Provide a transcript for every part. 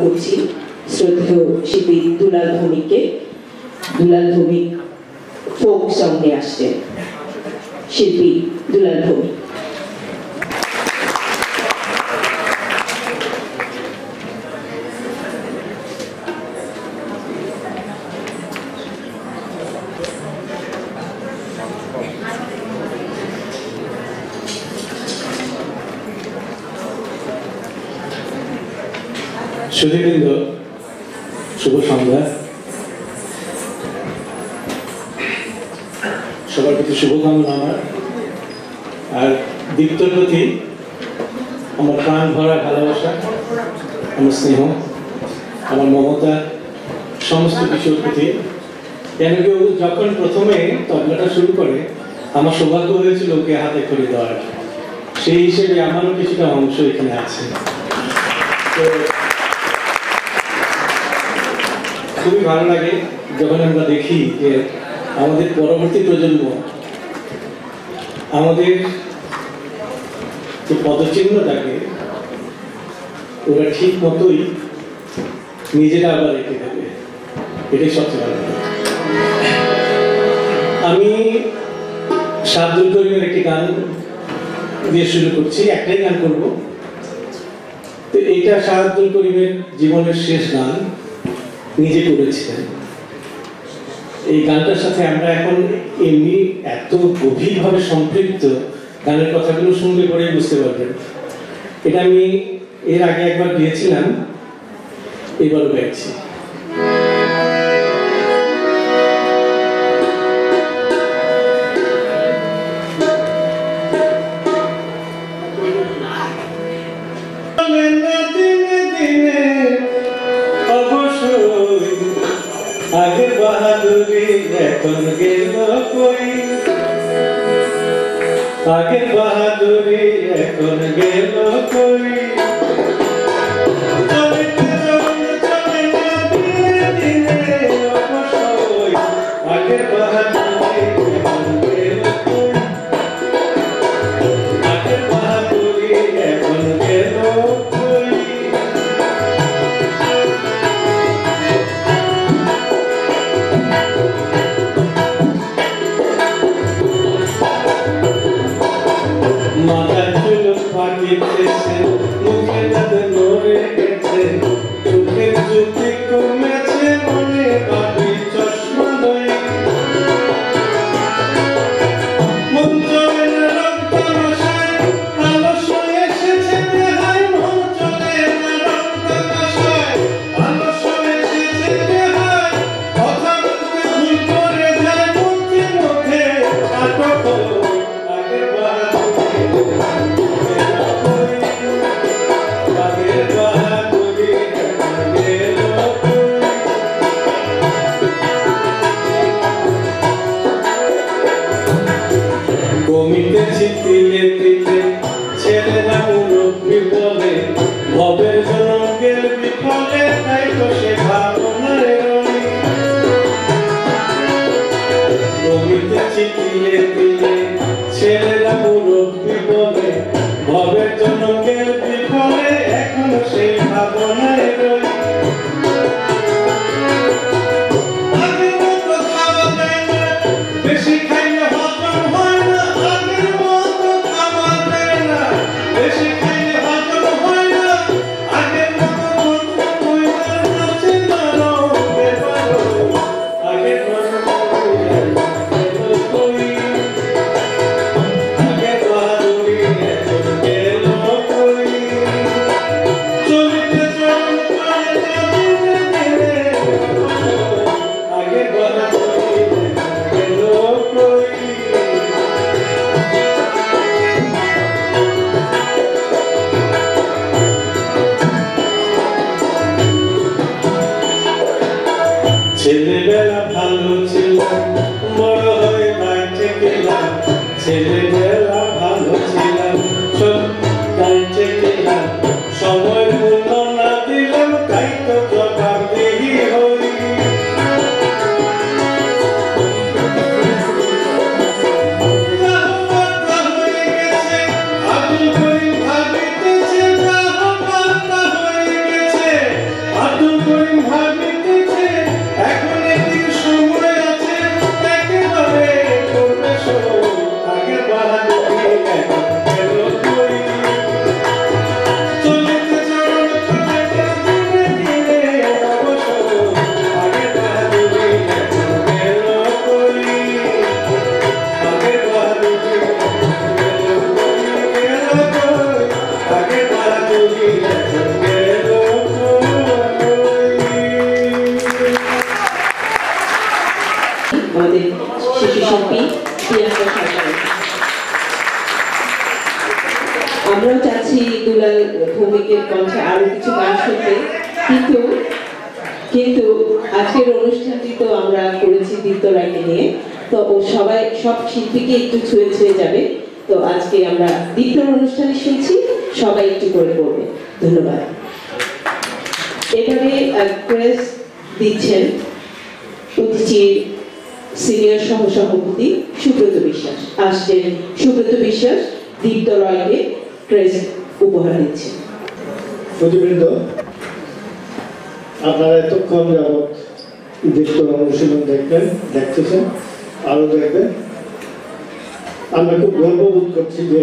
করছি শ্রদ্ধেয় শিল্পী দুলাল ভৌমিককে। দুলাল ভৌমিক ফোক সং নিয়ে আসছেন। শিল্পী দুলাল ভৌমিক। সুধীবৃন্দ, শুভ সন্ধ্যা। সবার প্রতি শুভকামনা আমার, আর দীপ্তর প্রতি আমার প্রাণ ভরা ভালোবাসা, আমার স্নেহ, আমার মমতা সমস্ত কিছুর প্রতি। কেন কেউ যখন প্রথমে তবলাটা শুরু করে আমার সৌভাগ্য হয়েছিল ওকে হাতে খড়ি দেওয়ার, সেই হিসেবে আমারও কিছুটা অংশ এখানে আছে। তো খুবই ভালো লাগে যখন আমরা দেখি যে আমাদের পরবর্তী প্রজন্ম আমাদের যে পদচিহ্নটাকে ওরা ঠিক মতোই নিজেরা আবার রেখে দেবে, এটাই সবচেয়ে ভালো লাগে। আমি শাহদুল করিমের একটি গান দিয়ে শুরু করছি, একটাই গান করব। তো এইটা শাহদুল করিমের জীবনের শেষ গান, নিজে করেছিলেন। এই গানটার সাথে আমরা এখন এমনি এত গভীরভাবে সম্পৃক্ত, গানের কথাগুলো শুনলে পরেই বুঝতে পারবেন। এটা আমি এর আগে একবার গিয়েছিলাম, এবারও গাইছি। आगे बहादुरी এখন গেল কই, आगे बहादुरी এখন গেল কই। आगे बहादुरी এখন গেল কই, आगे बहादुरी এখন গেল কই। মাথার চুল পাকিয়েছে, মুখে দাঁত নড়ে গেছে, চোখের জ্যোতি কমেছে, মনে ভাবি চশমা নয়। মন চলে না রং তামাশায়, আলস্য এসেছে দেহায়। মন চলে না রং তামাশায়, আলস্য এসেছে দেহায়। কথা বলতে ভুল করে যায়, মধ্যে মধ্যে আটক হলো। আগের কমিতেছি তিলে তিলে, ছেলেরা মুরব্বী বলে, ভবের জন্য গেল বিফলে, তাই তো সে ভাবনায় রই। কমিতেছি তিলে তিলে, ছেলেরা মুরব্বী বলে, ভবের জন্য গেল বিফলে, এখনো সেই ভাবনায় রই। আগের মতো খাওয়া যায় না, বেশি খাইলে হজম হয় না। আগের মতো খাওয়া যায় না, বেশি খাইলে হজম হয় না। আগের মতো নাচে আমাদের শিশু শিল্পী প্রিয়াঙ্কা সরকার। আমরাও চাচ্ছি দুলাল ভৌমিকের কণ্ঠে আরো কিছু গান শুনতে, কিন্তু আজকের অনুষ্ঠানটি তো আমরা করেছি দীপ্ত রায়কে নিয়ে, তো সব শিল্পীকে একটু ছুঁয়ে ছুঁয়ে যাবে। তো আজকে আমরা দীপ্তর অনুষ্ঠানে শুনছি, সবাই একটু করে করবে। ধন্যবাদ। এবারে প্রেস দিচ্ছেন উদীচীর সিনিয়র সহসভাপতি সুব্রত বিশ্বাস। আসছেন সুব্রত বিশ্বাস দীপ্ত রয়কে প্রেস উপহার দিচ্ছেন। প্রতিবৃন্দ, আপনারা এতক্ষণ যাবৎ দীপ্ত অনুশীলন দেখতেছেন, আরো দেখবেন। আমরা খুব গর্ববোধ করছি যে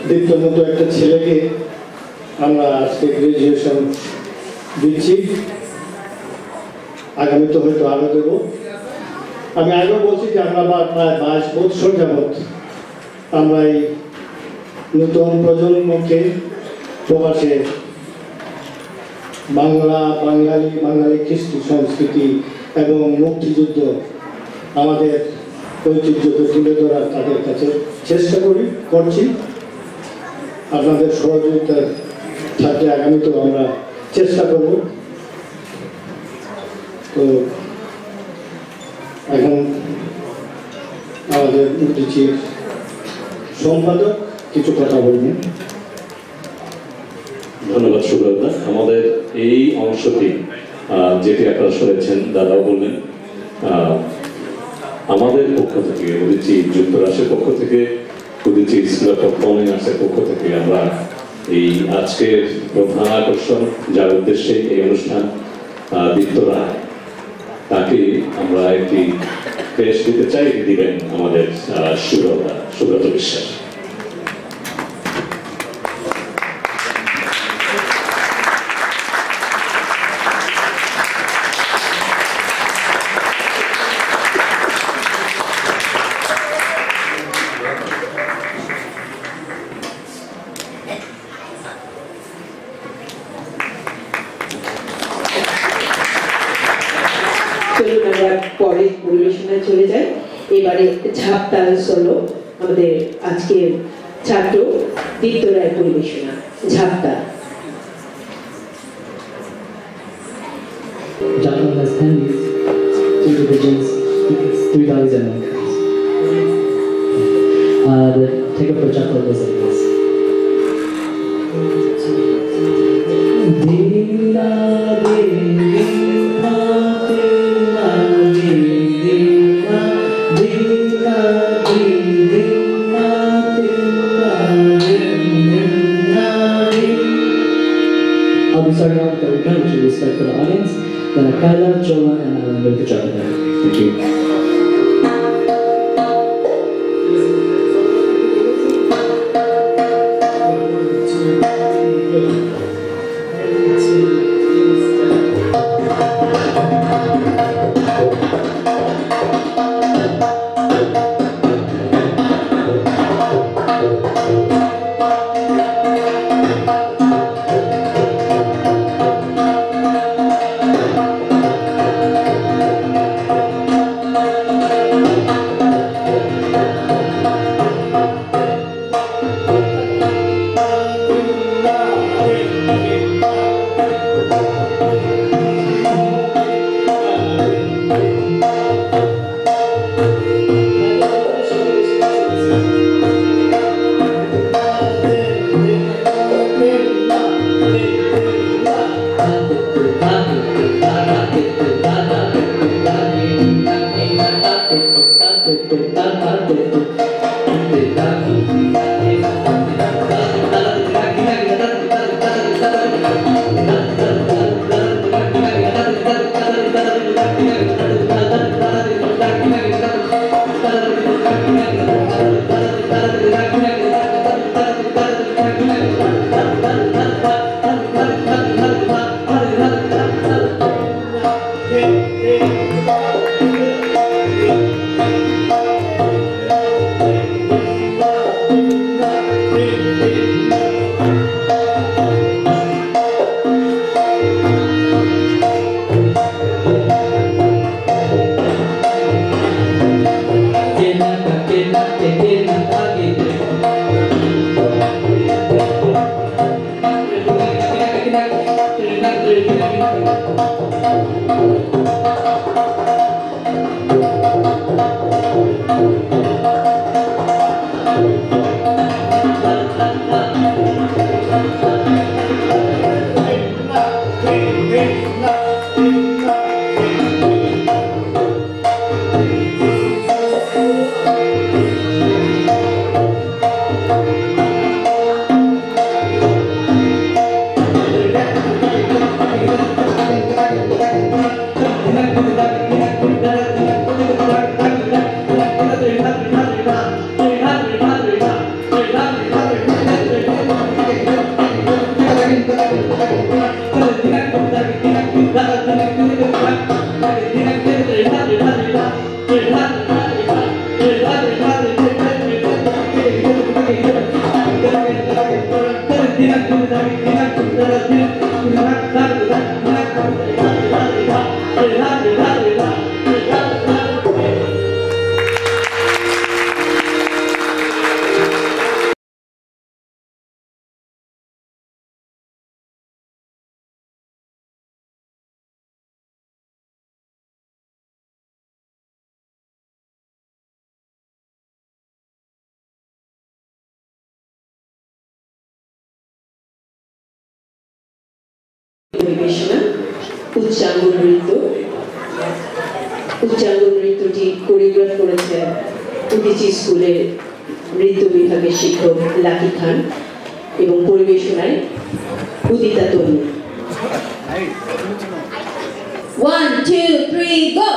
দীপ্তর মতো একটা ছেলেকে আমরা আজকে গ্রাজুয়েশন দিচ্ছি, আগামীতে হয়তো আরো দেব। আমি আগেও বলছি যে আমরা প্রায় 22 বছর যাবৎ আমরা এই নতুন প্রজন্মকে প্রবাসে বাঙালি কৃষ্টি সংস্কৃতি এবং মুক্তিযুদ্ধ আমাদের ঐতিহ্যকে তুলে ধরার তাদের কাছে চেষ্টা করছি। আপনাদের সহযোগিতার থাকলে আগামীতেও আমরা চেষ্টা করব। তো এখন আমাদের উদীচীর সম্পাদক কিছু কথা বলবেন। ধন্যবাদ সুব্রত। আমাদের এই অংশটি যেটি আপনারা শুনেছেন, দাদাও বললেন, আমাদের পক্ষ থেকে উদীচী যুক্তরাষ্ট্রের পক্ষ থেকে, উদীচী স্কুল অফ পারফর্মিং আর্টসের পক্ষ থেকে আমরা এই আজকের প্রধান আকর্ষণ, যার উদ্দেশ্যে এই অনুষ্ঠান, দীপ্ত রায়, তাকে আমরা একটি পেশ দিতে চাই। দিবেন আমাদের সুব্রত বিশ্বাস। চলুন আমরা পরে পরিবেশনায় চলে যাই। এবারে ঝাঁপ তাল সোলো, আমাদের আজকের ছাত্র দীপ্ত রায় পরিবেশনা ঝাঁপ তাল। Jattal has 10 beats, 2 divisions, 3 valleys and 1 cross. The take up for Jattal goes like this. I'll be starting off with the return, which is respect for the audience. Then Kaila, Chola, and Islander to jump there. Thank you. পরিবেশনা উচ্চাঙ্গ নৃত্য। উচ্চাঙ্গ নৃত্যটি choreograph করেছেন উদিচি স্কুলের নৃত্য বিভাগের শিক্ষক lucky খান এবং পরিবেশনায় উদিতা তনু। 1 2 3 go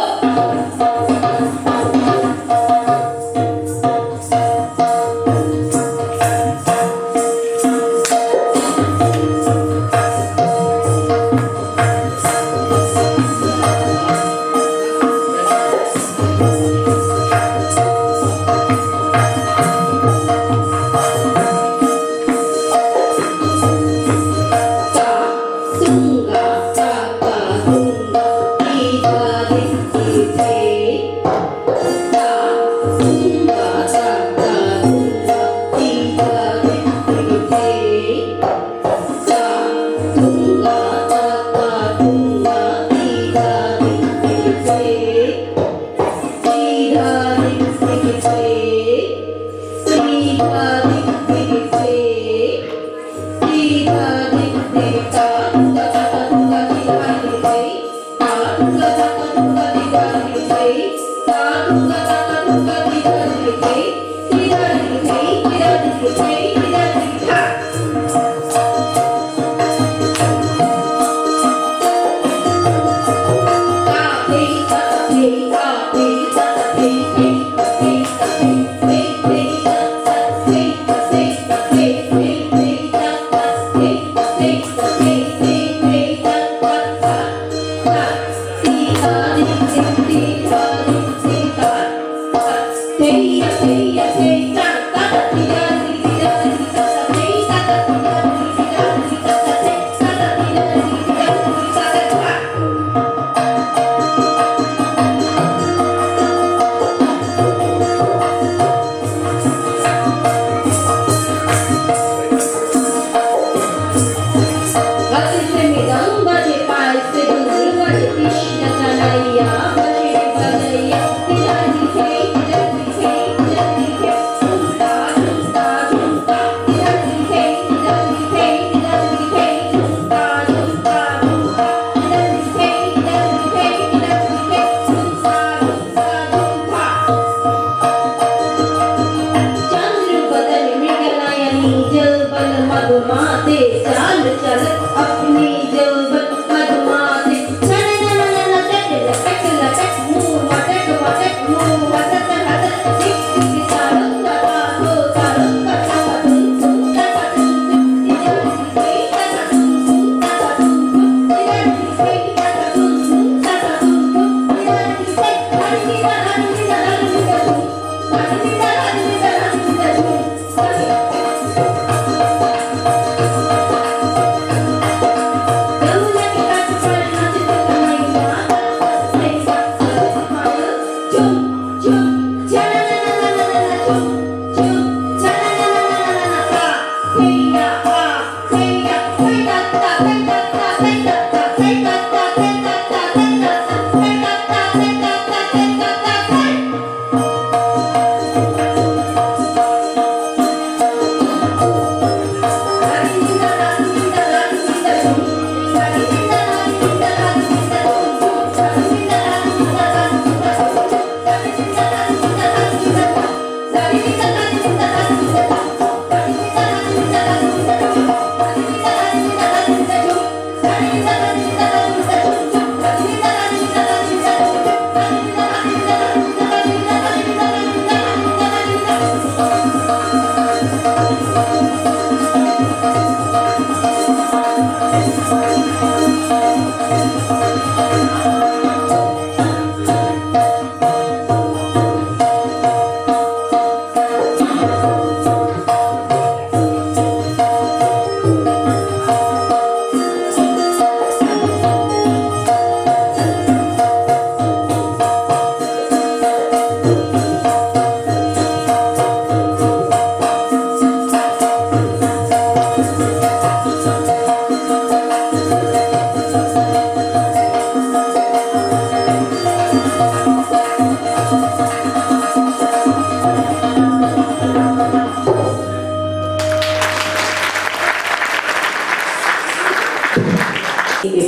Go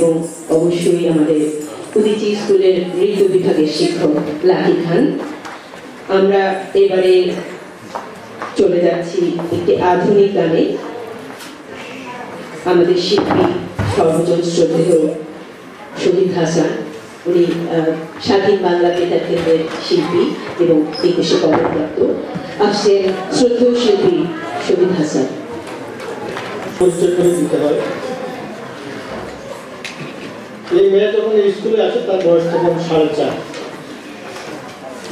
এবং অবশ্যই আমাদের উদীচী স্কুলের নৃত্য বিভাগের শিক্ষক লাকি খান। আমরা এবারে চলে যাচ্ছি একটি আধুনিক গানে। আমাদের শিল্পী সর্বজন শ্রদ্ধেয় শহীদ হাসান, উনি স্বাধীন বাংলা বেতার কেন্দ্রের শিল্পী এবং 21শে পদকপ্রাপ্ত। আসছেন শ্রদ্ধেয় শিল্পী শহীদ হাসান। পরিচয় করে দিতে হয়। এই মেয়ে যখন স্কুলে আসে তার বয়স তখন 4.5।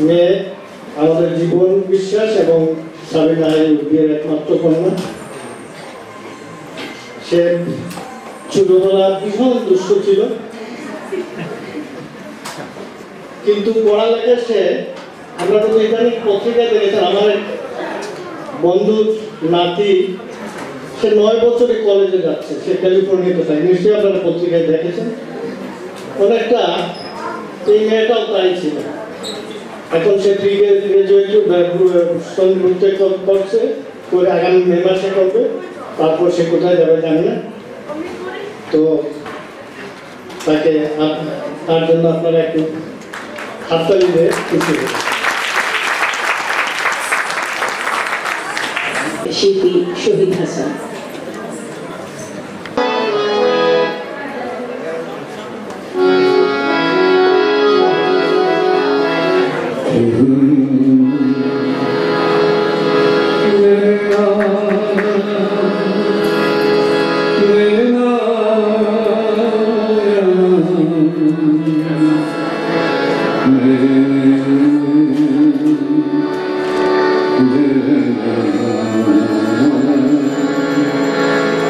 মেয়ে আমাদের জীবন বিশ্বাস এবং সাবিনা বিয়ের একমাত্র কন্যা। সে ছোটবেলা ভীষণ দুষ্ট ছিল, কিন্তু পড়ালেখা সে, আমরা তো ইদানিং পত্রিকায় দেখেছেন আমার বন্ধুর নাতি, সে 9 বছরে কলেজে যাচ্ছে, সে ক্যালিফোর্নিয়াতে থাকে, নিশ্চয়ই আপনারা পত্রিকায় দেখেছেন। অনেকটা এই মেয়েটাও তাই ছিল। এখন সে গ্রাজুয়েট করছে, করে আগামী মে মাসে করবে, তারপর সে কোথায় যাবে জানি না। তো তাকে তার জন্য আপনারা একটু হাততালি দিয়ে খুশি হবে। শিল্পী শহীদ হাসান।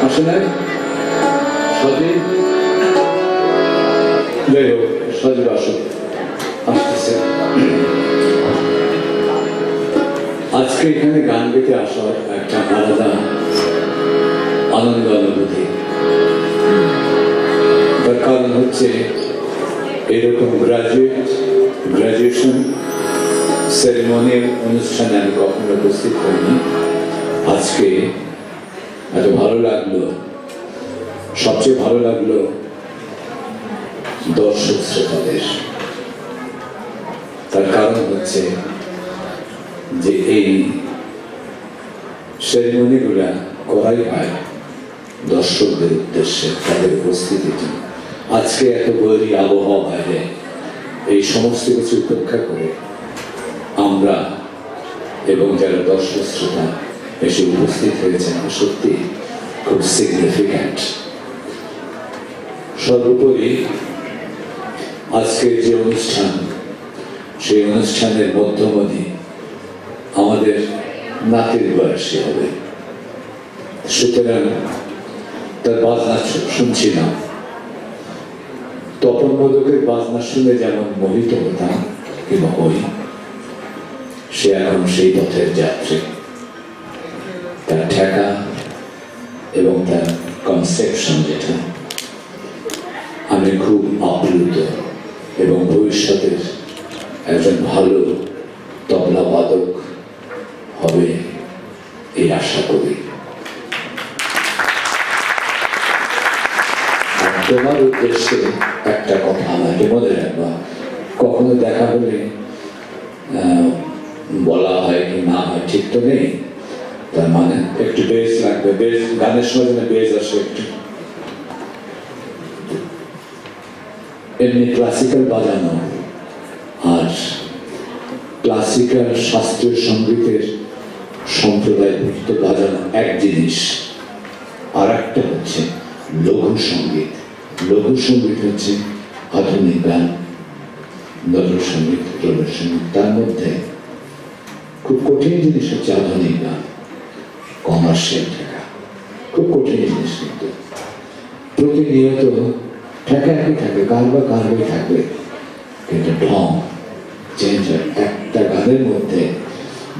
আসলে সজীব যাই হোক, সজীব আসুক, আসতেছে। আজকে এখানে গান গেতে আসার একটা আলাদা আনন্দ অনুভূতি। তার কারণ হচ্ছে এরকম গ্রাজুয়েশন সেরেমনির অনুষ্ঠানে আমি কখনো উপস্থিত হইনি। আজকে এত ভালো লাগলো। সবচেয়ে ভালো লাগলো দর্শক শ্রোতাদের। তার কারণ হচ্ছে যে এই সেরেমনিগুলা করাই হয় দর্শকদের উদ্দেশ্যে, তাদের উপস্থিতিতে। আজকে এত বৈরী আবহাওয়া বাইরে এই সমস্ত কিছু উপেক্ষা করে আমরা এবং যারা দর্শক শ্রোতা এসে উপস্থিত হয়েছেন, সত্যি খুব সিগনিফিক্যান্ট। সর্বোপরি আজকের যে অনুষ্ঠান, সেই অনুষ্ঠানের মধ্যমণি আমাদের নাতির বয়সী হবে, সুতরাং তার বাজনা শুনছি না। তপন মোদকের বাজনা শুনে যেমন মোহিত হতাম কিংবা হই, সে এখন সেই পথের যাত্রী। তার ঠেকা এবং তার কনসেপশন যেটা, আমি খুব আপ্লুত এবং ভবিষ্যতের একজন ভালো তবলা বাদক হবে এই আশা করি। তোমার উদ্দেশ্যে একটা কথা আমাকে মনে রাখবা, কখনো দেখা হলে বলা হয় কি না হয় ঠিক তো নেই, তার মানে একটু বেস লাগবে, বেস গানের সময় বেস আসে একটু। এমনি ক্লাসিক্যাল বাজানো আর ক্লাসিক্যাল শাস্ত্রীয় সঙ্গীতের সম্প্রদায়ভুক্ত বাজানো এক জিনিস, আর একটা হচ্ছে লঘু সঙ্গীত। লঘু সঙ্গীত হচ্ছে আধুনিক গান, নরসঙ্গীত, রবীন্দ্রসঙ্গীত। তার মধ্যে খুব কঠিন জিনিস হচ্ছে আধুনিক গান, কমার্শিয়াল ঠেকা, খুব কঠিন জিনিস। কিন্তু প্রতিনিয়ত ঠেকা একই থাকবে, কারবাই থাকবে, কিন্তু ঢং চেঞ্জ হয়। একটা গানের মধ্যে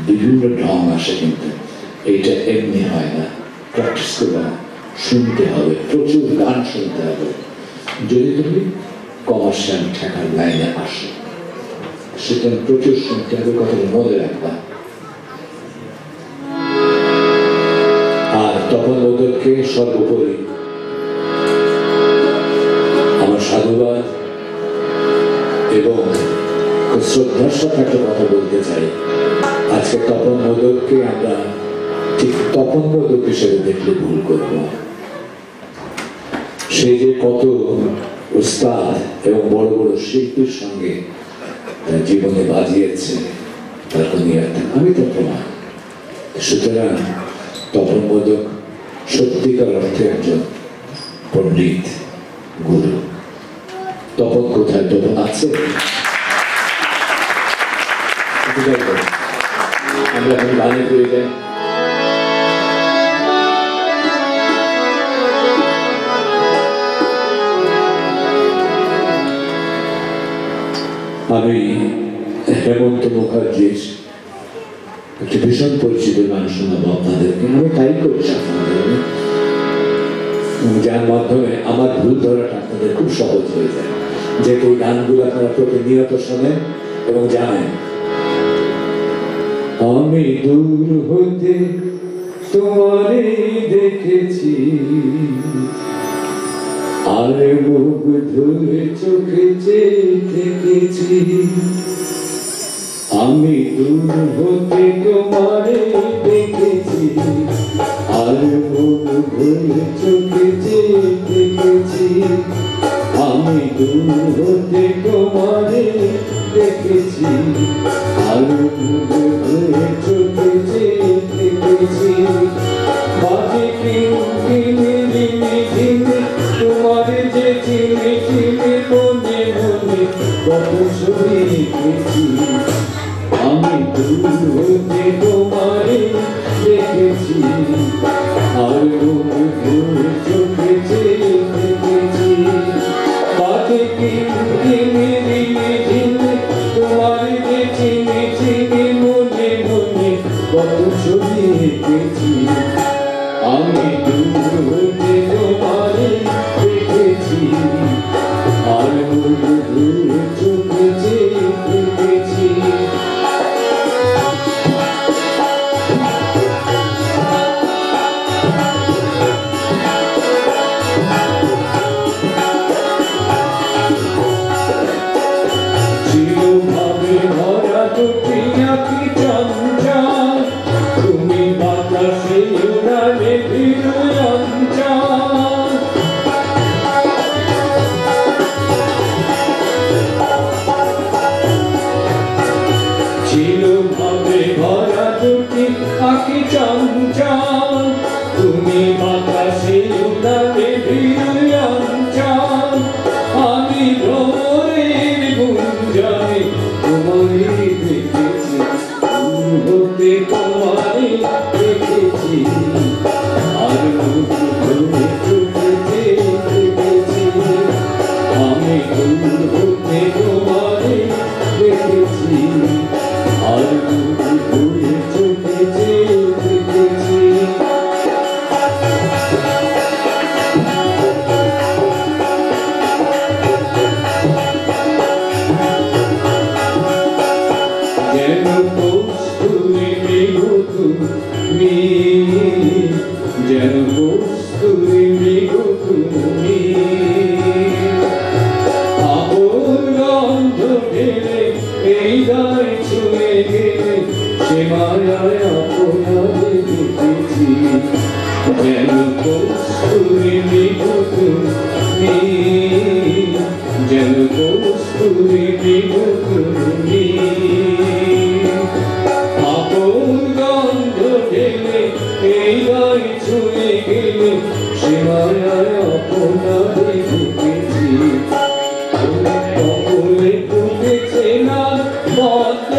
বিভিন্ন ঢং আসে, কিন্তু এইটা এমনি হয় না, প্র্যাকটিস করবে না, শুনতে হবে, প্রচুর গান শুনতে হবে যদি তুমি কমার্শিয়াল ঠেকার লাইনে আসো। সুতরাং প্রচুর শুনতে হবে, কথাটা মনে রাখবা। আর তখন ওদেরকে সর্বোপরি শ্রদ্ধার সাথে একটা কথা বলতে চাই। আজকে তপন মোদককে আমরা ঠিক তপন মোদক হিসেবে দেখলে ভুল করব। সে যে কত উস্তাদ এবং বড় বড় শিল্পীর সঙ্গে তার জীবনে বাজিয়েছে তার কোনো আমি তো প্রমাণ। সুতরাং তপন মোদক সত্যিকার অর্থে একজন পণ্ডিত গুরু। তপন কোথায়? তপন আছে? আমরা এখন গানে ফিরে যাই। আমি হেমন্ত মুখার্জির একটি ভীষণ পরিচিত গান শোনাবো আপনাদেরকে। আমি তাই করছি আপনাদের, যার মাধ্যমে আমার ভুল ধরাটা আপনাদের খুব সহজ হয়ে যায়, যে এই গানগুলো আপনারা প্রতিনিয়ত শোনেন এবং জানেন। আমি দূর হতে তোমারে দেখেছি, আর মুখ ধরে চোখে থেকেছি। আমি দূর হতে তোমারে দেখেছি, আর মুখ ধরে চোখে থেকেছি। আমি দূর হতে তোমারে দেখেছি, আর মুখ ধরে চোখে থেকেছি। বাজে কিনে তোমার যে চিনে চিনে মনে মনে কত ছবি এঁকেছি। আমি দূর হতে তোমারে দেখেছি, আর মুখ ধরে চোখে থেকেছি। বাজে কিনে তোমার যে চিনে চিনে মনে মনে কত ছবি এঁকেছি। আমি দূর হতে তোমারে দেখেছি, আর মুখ ধরে চোখে থেকেছি। চিরভাবে ভরা দুটি আঁখি চঞ্চল, তুমি বাতাসে উড়ালে অঞ্চল। চিরভাবে ভরা দুটি আঁখি চঞ্চল, তুমি বাতাসে উড়ালে অঞ্চল। আমি ভ্রমরের গুঞ্জনে তোমারে দেখেছি, দূর হতে তোমারে দেখেছি, আর মুখ ধরে চোখে থেকেছি। আমি দূর হতে তোমারে দেখেছি, আর মুখ ধরে চোখে থেকেছি। যেন কস্তুরী মৃগ তুমি, যেন কস্তুরী মৃগ তুমি। আবর গন্ধ ঢেলে এই গায়ে ছুঁয়ে গেলে, সে মায়ায় আপনারে দেখেছি। যেন কস্তুরী মৃগ তুমি, যেন কস্তুরী মৃগ তুমি। আপন গন্ধ ঢেলে এই গায়ে ছুঁয়ে গেলে, সে মায়ায় আপনারে দেখেছি। কপলে ফুটেছে না পদ্ম,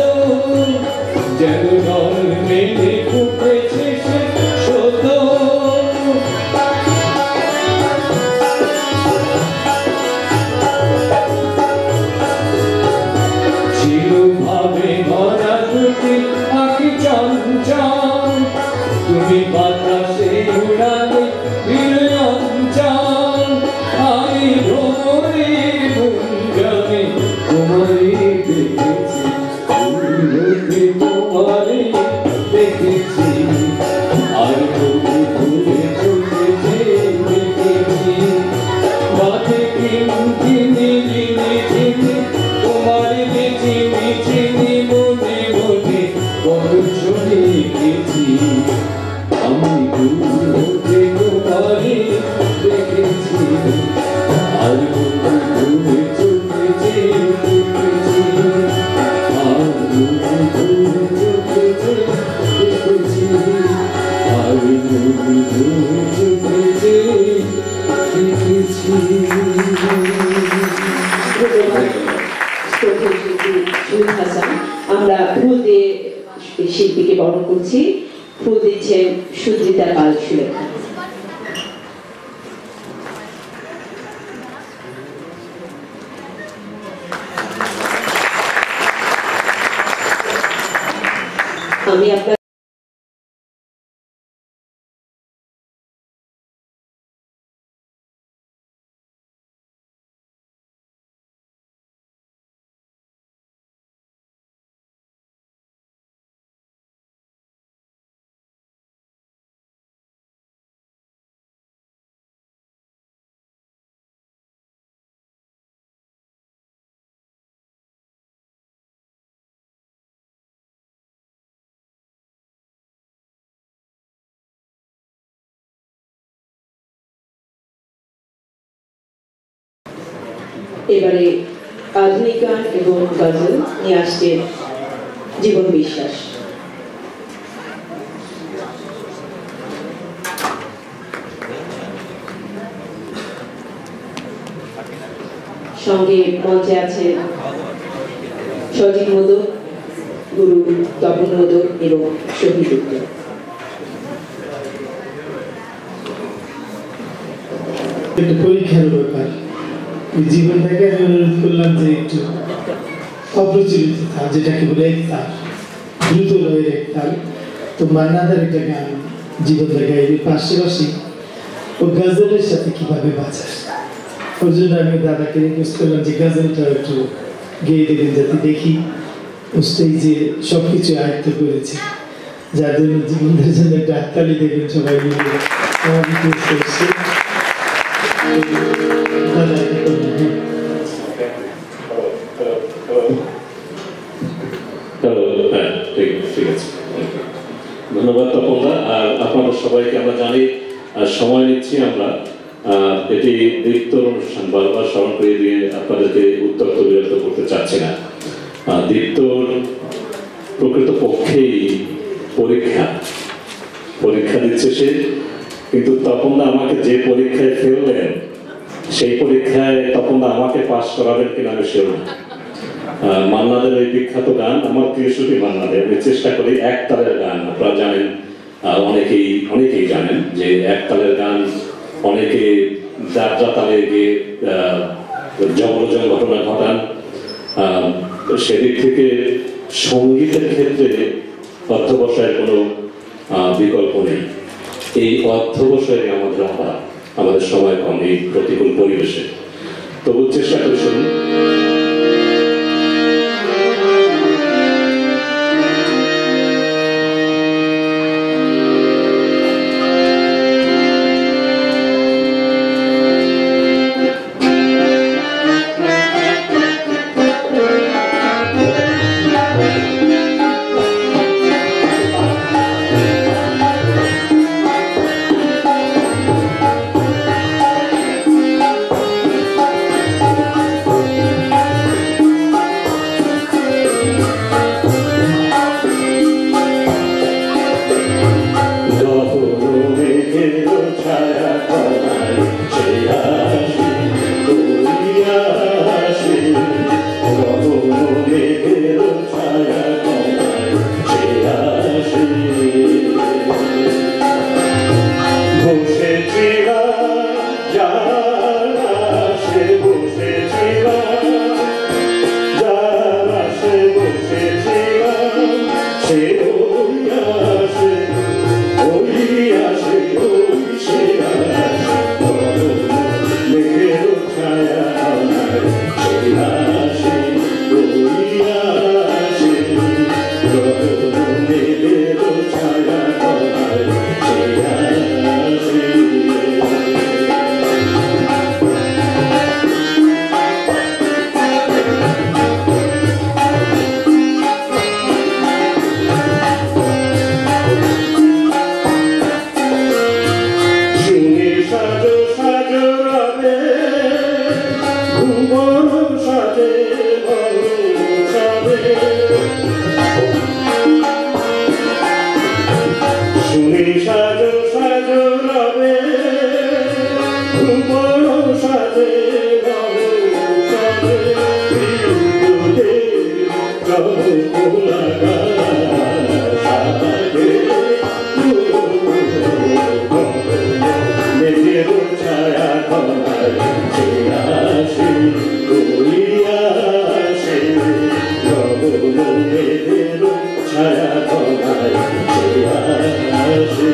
যেন রং মেলে ফুটেছে সে সদ্য। চিরভাবে ভরা দুটি আঁখি চঞ্চল, তুমি বাতাসে উড়ালে অঞ্চল। করছি ফুল দিচ্ছেন সুচিতা পাল সুলেখা। আমি আপনার এবারে আধুনিক গান এবং গজল নিয়ে আসছে জীবন বিশ্বাস। সঙ্গে মঞ্চে আছে সজিব মোদক, গুরু তপন মোদক এবং শহীদ উদ্দিন। পরীক্ষার ব্যাপার জীবনটাকে আমি অনুরোধ করলাম যে একটু অপ্রচলিত তার, যেটাকে বলে একতাল, দ্রুত লয়ের একতাল। তো মান্নাদার একটা গান জীবনটা গাইবে, পাশাপাশি ও গজলের সাথে কিভাবে বাঁচায়, ওর জন্য আমি দাদাকে রিকোয়েস্ট করলাম যে গজলটা একটু গেয়ে দেবেন, যাতে দেখি বুঝতেই যে সব কিছু আয়ত্ত করেছে, যার জন্য জীবনদের জন্য একটা হাততালি দেবেন সবাই মিলে। আমার রিকোয়েস্ট করছে দাদা এটা করবেন। ঠিক আছে, ধন্যবাদ তপনদা। আর আপনাদের সবাইকে আমরা জানি সময় নিচ্ছি আমরা, এটি দীপ্তর অনুষ্ঠান, বারবার স্মরণ করে দিয়ে আপনাদেরকে উত্তপ্ত বিরক্ত করতে চাচ্ছি না। দীপ্তর প্রকৃত পক্ষেই পরীক্ষা দিচ্ছে সে, কিন্তু তপনদা আমাকে যে পরীক্ষায় ফেললেন সেই পরীক্ষায় তপনদা আমাকে পাস করাবেন কিনা আমি শিওর না। মান্নাদের এই বিখ্যাত গান, আমার প্রিয়সুটি মান্নাদের, আমি চেষ্টা করি একতালের গান। আপনারা জানেন, অনেকেই জানেন যে একতালের গান অনেকে যাত্রা তালে গিয়ে জবরজং ঘটনা ঘটান। সেদিক থেকে সঙ্গীতের ক্ষেত্রে অধ্যবসায়ের কোনো বিকল্প নেই। এই অধ্যবসায়ে আমাদের সময় কম এই প্রতিকূল পরিবেশে, তবু চেষ্টা করে শুনি। ঘনায় সে আসে ওই আসে গগন মেঘের ছায়া ঘনায় সে আসে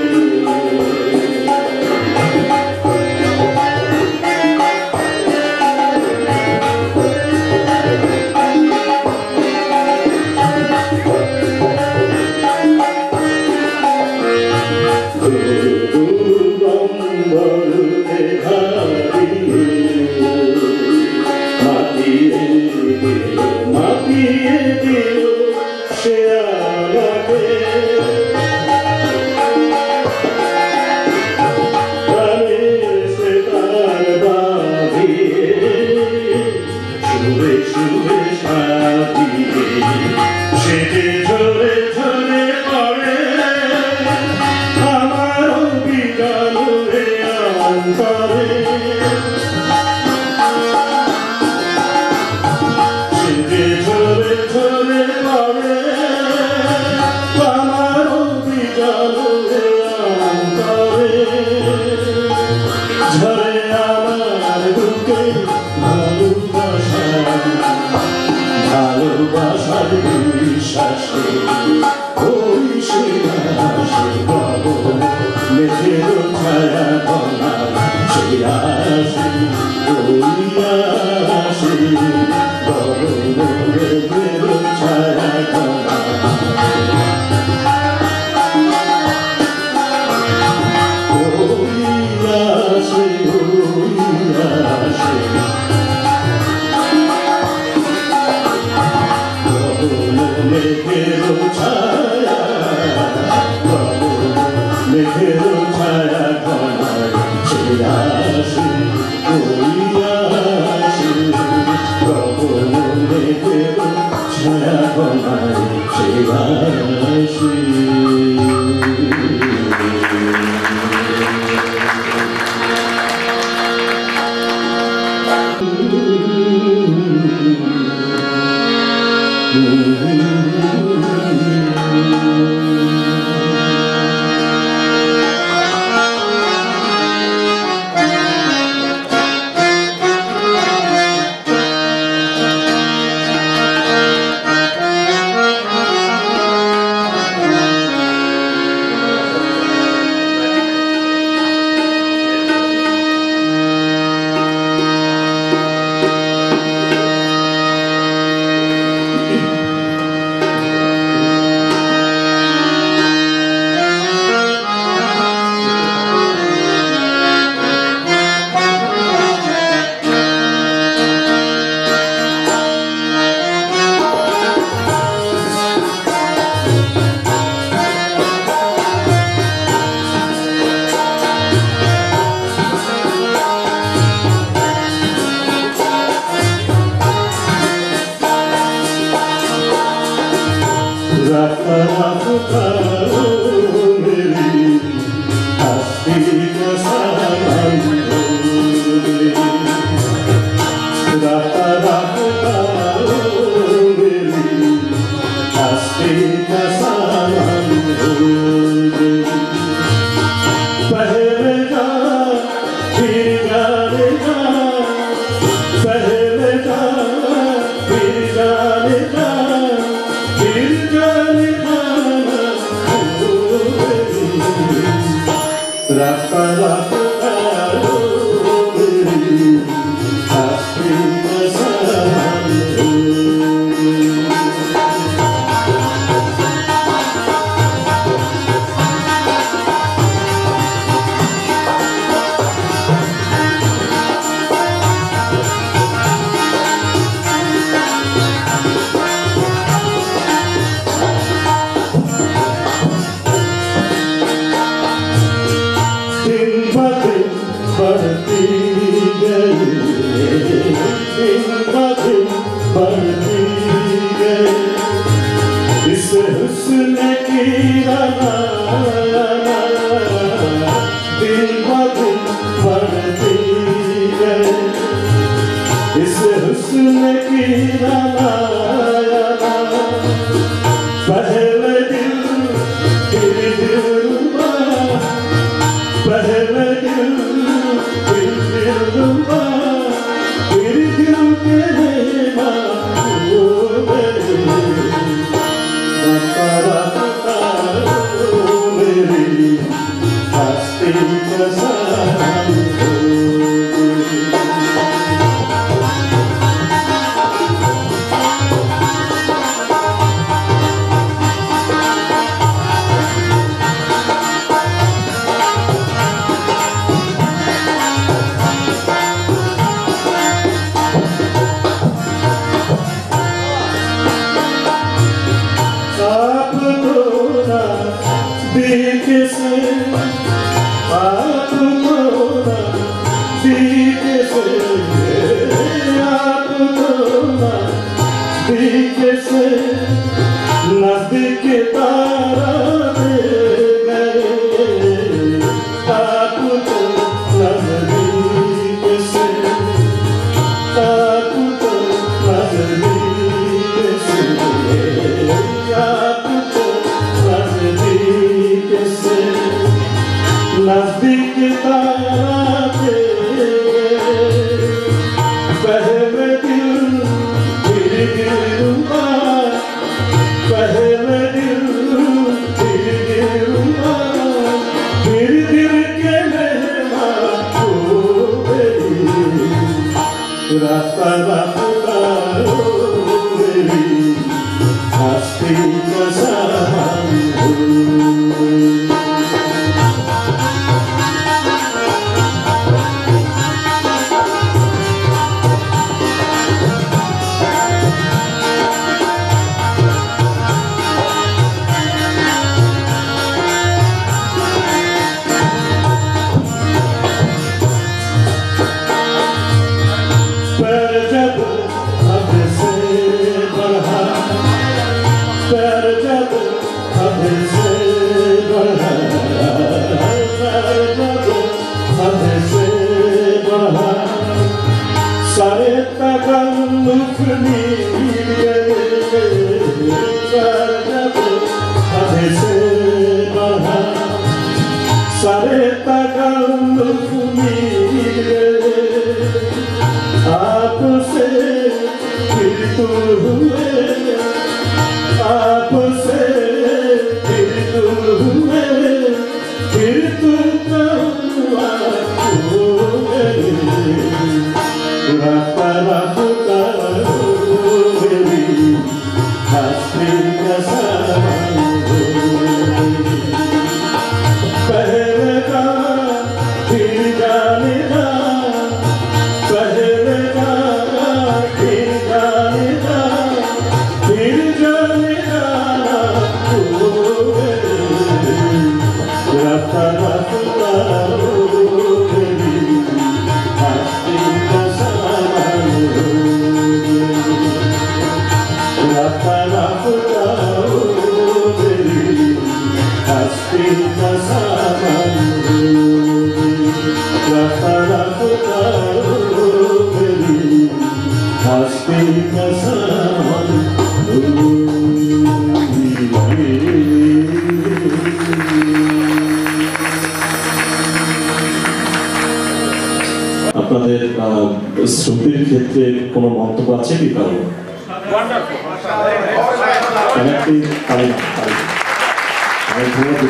पहले दिल আপনাদের শ্রুতির ক্ষেত্রে কোনো মন্তব্য আছে কি কারণ?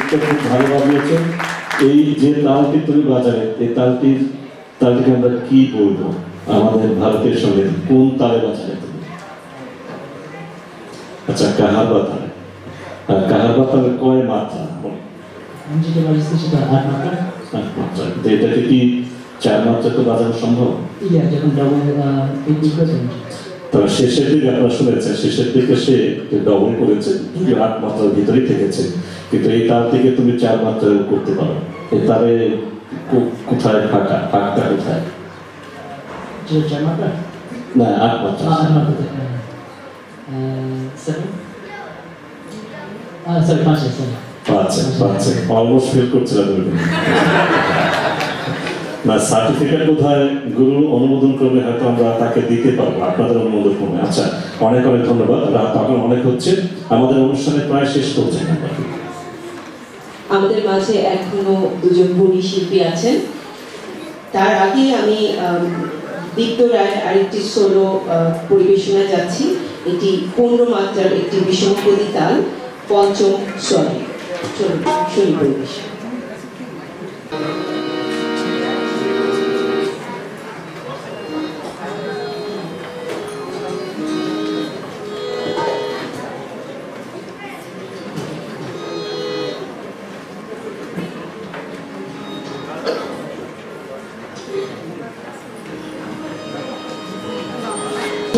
খুব ভালো বাজিয়েছেন। এই যে তালটি তুমি বাজারে, এই তালটিকে আমরা কি বলবো আমাদের ভারতের সঙ্গে কোন তালে বাজারে তুমি? আচ্ছা, কাহারবা তালে। আর কাহারবা তালে কয় মাত্রা? এটাকে কি 4 মাত্রা তো বাজানো সম্ভব? তবে শেষের দিকে আপনারা শুনেছেন, শেষের দিকে সে ডবল করেছে, 8 মাত্রার ভিতরেই থেকেছে, কিন্তু এই তার থেকে তুমি 4 মাত্রা করতে পারো। এই তারে কোথায় ফাঁকটা কোথায়? না, 8 মাত্রা। পাচ্ছে অলমোস্ট ফিল করছিলাম না। সার্টিফিকেট কোথায় গুরু অনুমোদন করলে হয়তো আমরা তাকে দিতে পারবো, আপনাদের অনুমোদন করবে। আচ্ছা, অনেক অনেক ধন্যবাদ। রাত এখন অনেক হচ্ছে, আমাদের অনুষ্ঠানে প্রায় শেষ করছে। আমাদের মাঝে এখনো দুজন গুণী শিল্পী আছেন, তার আগে আমি দীপ্ত রায়ের আরেকটি সোলো পরিবেশনা যাচ্ছি। এটি 15 মাত্রার একটি বিষমপদী তাল, পঞ্চম স্বরে। চলুন শুনি পরিবেশনা।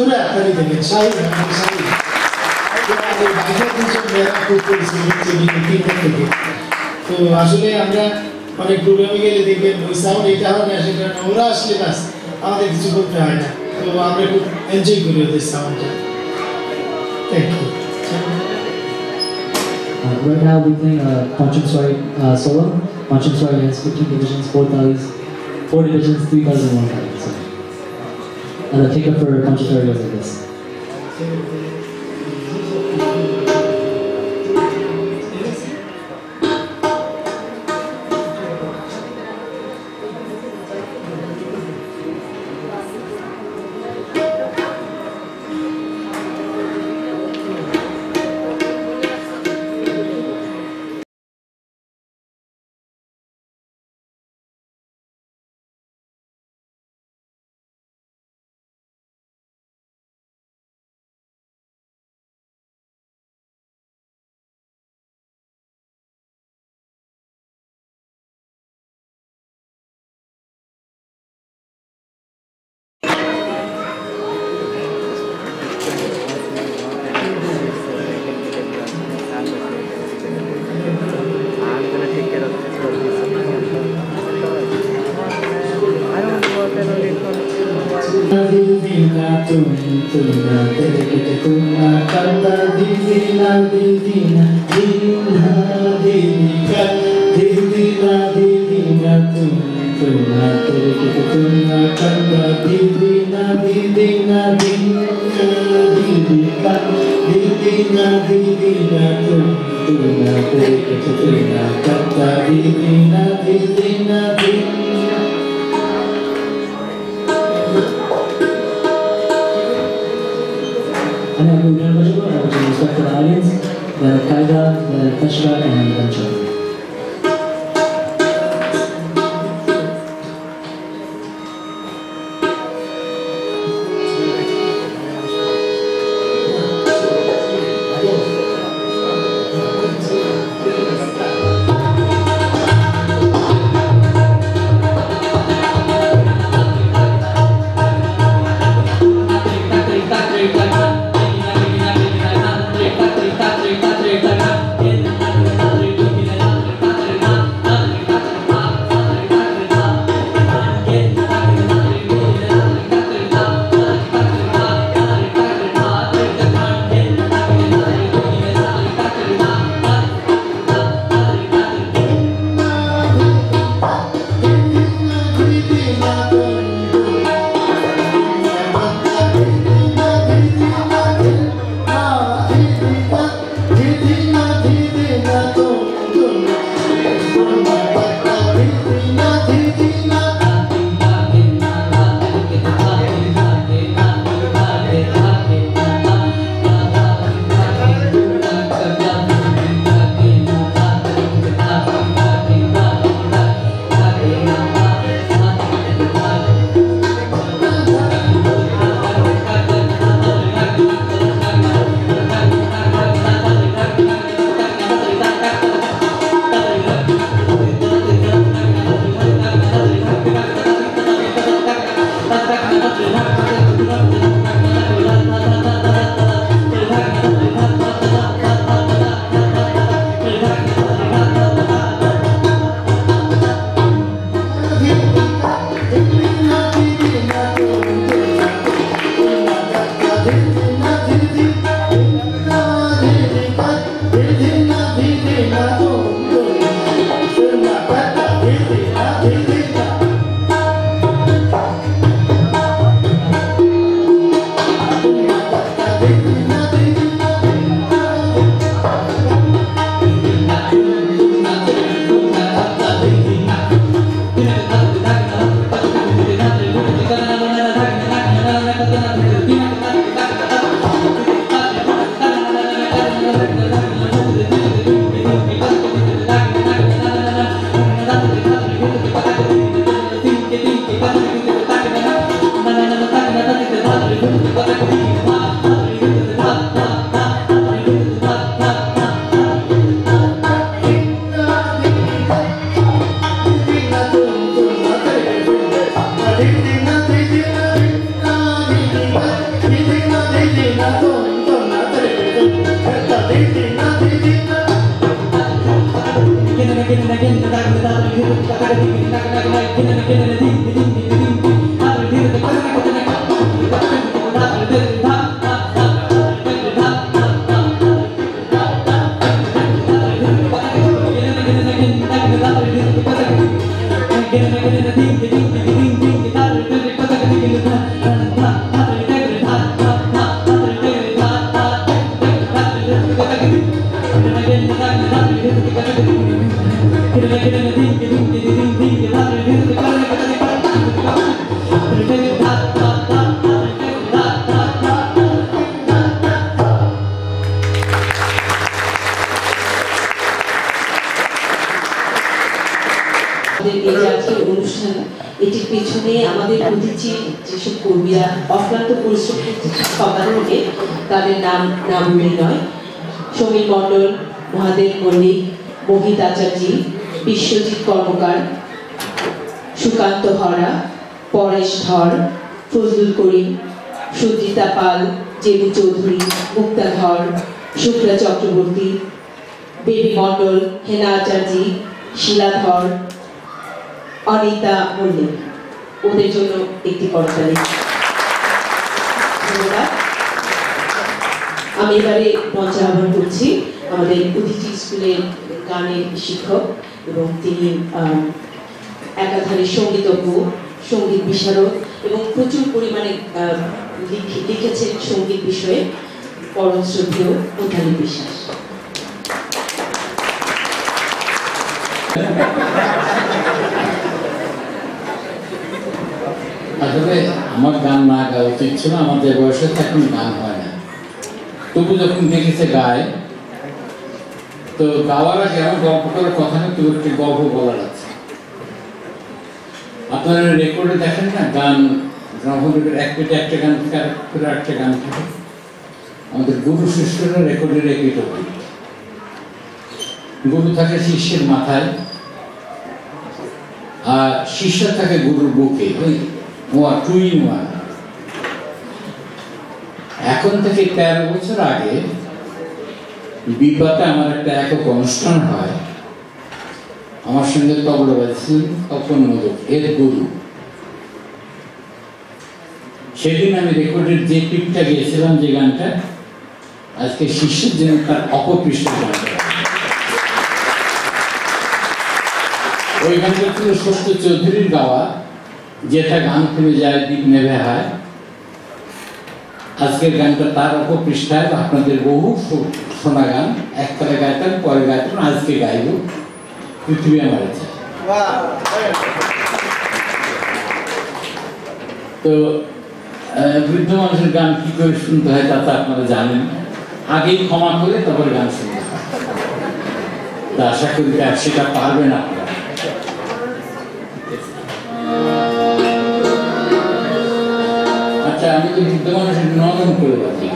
पूरा करी देंगे शाही शाही আমাদের বাইরে কিছু মেরা খুব পরিশ্রম হচ্ছে তিন থেকে। তো আসলে আমরা অনেক প্রোগ্রামে গেলে দেখবেন ওই সাউন্ড এটা হয় না সেটা না, ওরা আসলে বাস আমাদের কিছু করতে হয় না। তো আমরা খুব এনজয় করি ওদের সাউন্ডটা। Thank you. Right now we're playing Pancham Swari solo. Pancham Swari has 15 divisions, 4 talis, 4 divisions, 3 talis, and 1 tali. So, the pickup for Pancham Swari goes like this. And then we're going to respect to the audience, the Kaida, the Tashra, and the Bancho. এটির পেছনে আমাদের প্রতিটি যেসব কর্মীরা অক্লান্ত পরিশ্রম করতে তাদের নাম নয় সমীর মণ্ডল, মহাদেব মল্লিক, মোহিত আচার্য, বিশ্বজিৎ কর্মকার, সুকান্ত হরা, পরেশ ধর, ফজলুল করিম, সুজিতা পাল, জেবু চৌধুরী, মুক্তা ধর, শুক্লা চক্রবর্তী, বেবি মণ্ডল, হেনা আচার্য, শিলা ধর, অনিতা মল্লিক। ওদের জন্য একটি করতালি। ধন্যবাদ। আমি এবারে মঞ্চে আহ্বান করছি আমাদের অতিথি স্কুলের গানের শিক্ষক এবং তিনি একাধারে সঙ্গীতজ্ঞ, সঙ্গীত বিশারদ এবং প্রচুর পরিমাণে লিখেছেন সঙ্গীত বিষয়ে, পরম শ্রদ্ধেয় অধ্যাপক বিশ্বাস। আসলে আমার গান না গাওয়া উচিত ছিল, আমাদের বয়সে এখন গান হয় না, তবু যখন দেখেছে গায় তো গাওয়ার আগে আমার গল্প করার কথা না, তবু একটি গল্প বলার আছে। আপনারা রেকর্ডে দেখেন না গান এক পেটে একটা গান থেকে আরেকটা গান থাকে, আমাদের গুরু শিষ্যরা রেকর্ডে রেখে গুরু থাকে শিষ্যের মাথায় আর শিষ্য থাকে গুরুর বুকে, ওই টুইন ওয়ান। এখন থেকে 13 বছর আগে বিপাতে আমার একটা একক অনুষ্ঠান হয়, আমার সঙ্গে তবলা বাজছিলেন তপন মোদক, এর গুরু। সেদিন আমি রেকর্ডের যে টিপটা গিয়েছিলাম, যে গানটা আজকে শিষ্যের জন্য তার অপপৃষ্ঠের গানটা, ওই গানটা ছিল ষষ্ঠ চৌধুরীর গাওয়া, যেটা গান থেমে যায় দ্বীপ নেভে হয়। আজকের গানটা তার অপপৃষ্ঠায়, আপনাদের বহু শোনা গান, একবারে গাইতাম, পরে গাইতাম, আজকে গাইব পৃথিবী আমার ইচ্ছা। তো বৃদ্ধ মানুষের গান কি করে শুনতে হয় তা তো আপনারা জানেন, আগেই ক্ষমা করে তারপরে গান শুনতে হয়। তা আশা করি সেটা পারবেন আপনারা। আচ্ছা, আমি তো বৃদ্ধ মানুষের নরম করে বাজি,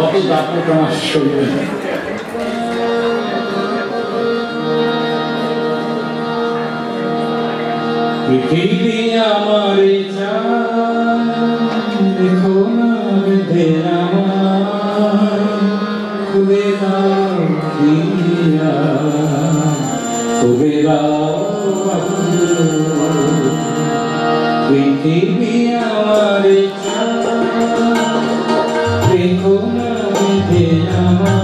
অত দাপট আমার শরীরে নেই। পৃথিবী আমার দেখো না বেঁধে আমার, খুলে দাও খুলে দাও পৃথিবী আমার দেখো না বেঁধে আমার,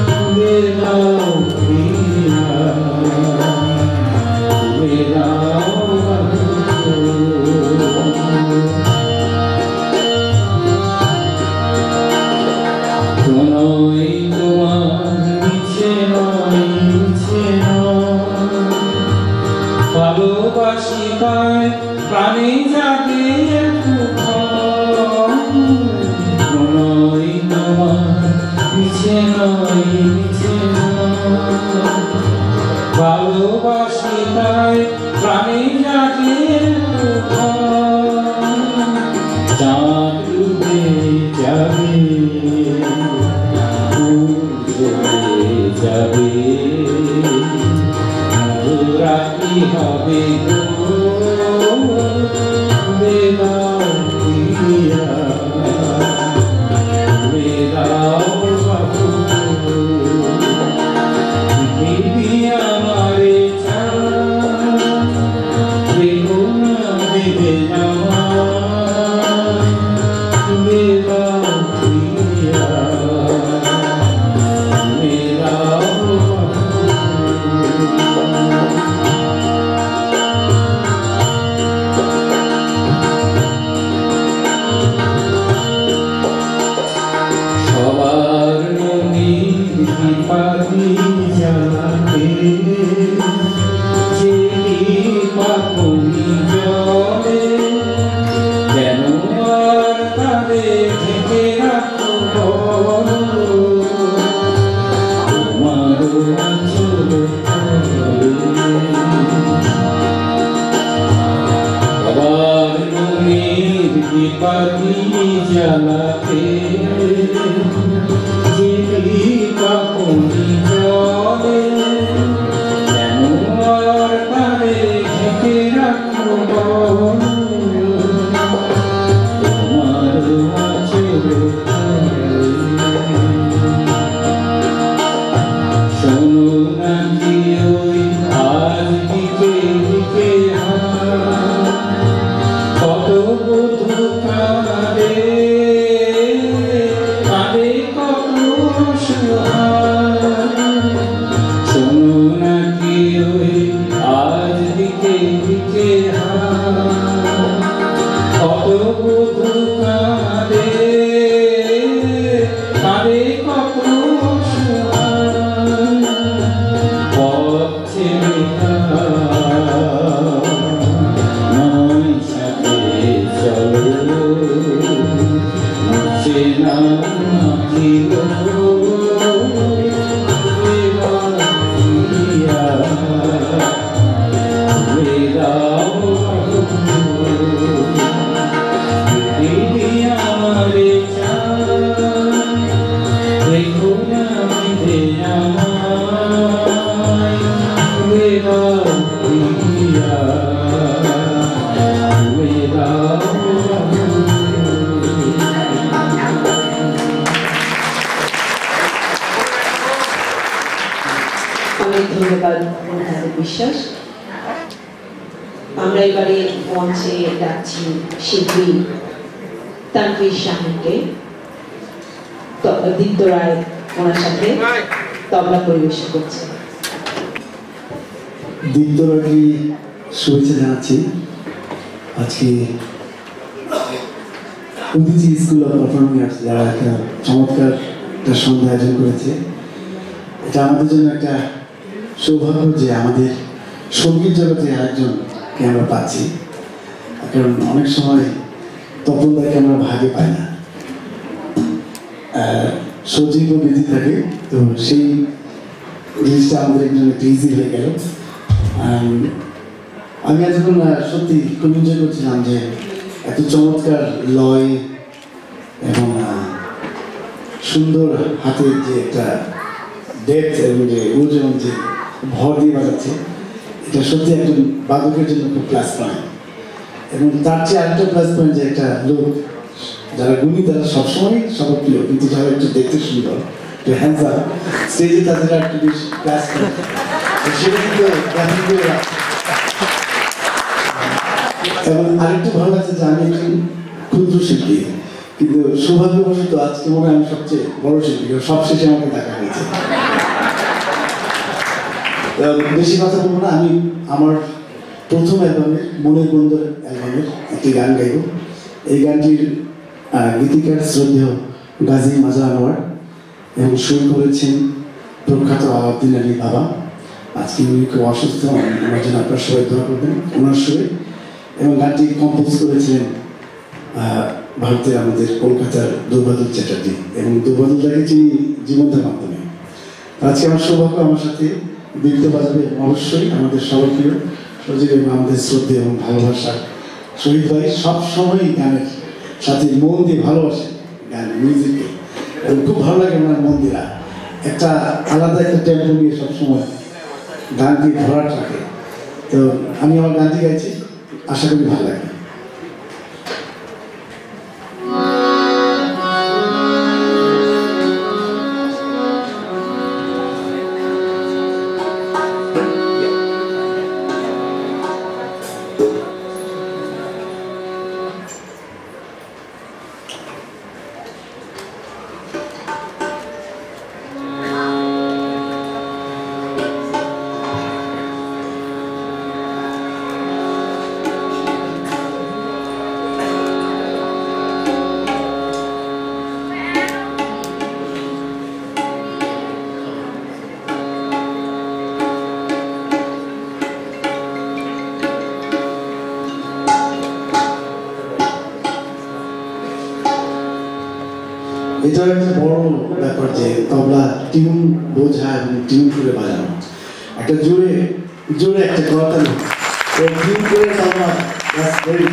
খুলে দাও ভালোবাসি তাই প্রাণে জাগে প্রণয় তোমার মিছে নয়, মিছে নয়, ভালোবাসি তাই প্রাণে জাগে চাঁদ ডুবে যাবে, যাবে রাখি হবে বিশ্বাস। আমরা এবারে মঞ্চে ডাকছি শিল্পী তানভীর শাহীনকে, দীপ্ত রায় ওনার সাথে তবলা পরিবেশন করছে। দীপ্ত রায়কে শুভেচ্ছা জানাচ্ছি। আজকে Udichi school of performing arts যারা একটা চমৎকার একটা সন্ধ্যা আয়োজন করেছে, এটা আমাদের জন্য একটা সৌভাগ্য যে আমাদের সঙ্গীত জগতে আরেকজনকে আমরা পাচ্ছি। কারণ অনেক সময় তপনদাকে আমরা ভাগে পাই না, সজীব ও বিধি থাকে, তো সেই জিনিসটা আমাদের জন্য একটু ইজি হয়ে গেল। আমি এতক্ষণ সত্যি খুব এনজয় করছিলাম যে এত চমৎকার লয় এবং সুন্দর হাতের যে একটা ডেপথ এবং যে ওজন যে ভর দিয়ে বাজাচ্ছে, এটা সত্যি একজন বাদকের জন্য খুব প্লাস পয়েন্ট। এবং তার চেয়ে আরেকটা প্লাস পয়েন্ট যে একটা লোক যারা গুণী তারা সবসময় সবপ্রিয়, কিন্তু যারা একটু দেখতে সুন্দর একটু হ্যান্ডসাম স্টেজে তাদের একটু বেশি প্লাস পয়েন্ট, সেটা কিন্তু এবং আরেকটু ভালো লাগছে যে আমি একটি ক্ষুদ্র শিল্পী, কিন্তু সৌভাগ্যবশত আজকে মনে হয় আমি সবচেয়ে বড় শিল্পী, সবশেষে আমাকে দেখা হয়েছে। বেশি কথা বলবো না, আমি আমার প্রথম অ্যালবামের মনের বন্দর অ্যালবামের একটি গান গাইব। এই গানটির গীতিকার শ্রদ্ধেয় গাজী মাজা আনোয়ার এবং সুর করেছেন প্রখ্যাত আলাউদ্দিন আলী বাবা। আজকে উনি খুব অসুস্থ, আমার জন্য আপনার সবাই দোয়া করবেন ওনার সুরে। এবং গানটি কম্পোজ করেছিলেন ভারতের আমাদের কলকাতার দুর্বাদল চ্যাটার্জি, এবং দুর্বাদলটাকে চিনি জীবন্তের মাধ্যমে। আজকে আমার সৌভাগ্য আমার সাথে দীপ্ত বাজাবে অবশ্যই আমাদের সর্বপ্রিয় সজীব এবং আমাদের শ্রদ্ধে এবং ভালোবাসা শহীদ ভাই সবসময়ই গানের সাথে মন দিয়ে ভালোবাসে গান মিউজিককে, এবং খুব ভালো লাগে ওনার মন্দিরা একটা আলাদা একটা টেম্পো নিয়ে সবসময় গানটি ভরাট রাখে। তো আমি আমার গানটি গাইছি, আশা করি ভালো লাগে। এটাও একটা বড় ব্যাপার যে তবলা টিউন বোঝা এবং টিউন করে বাজানো, একটা জোরে জোরে একটা করতালি টিউন করে তবলা, দ্যাটস ভেরি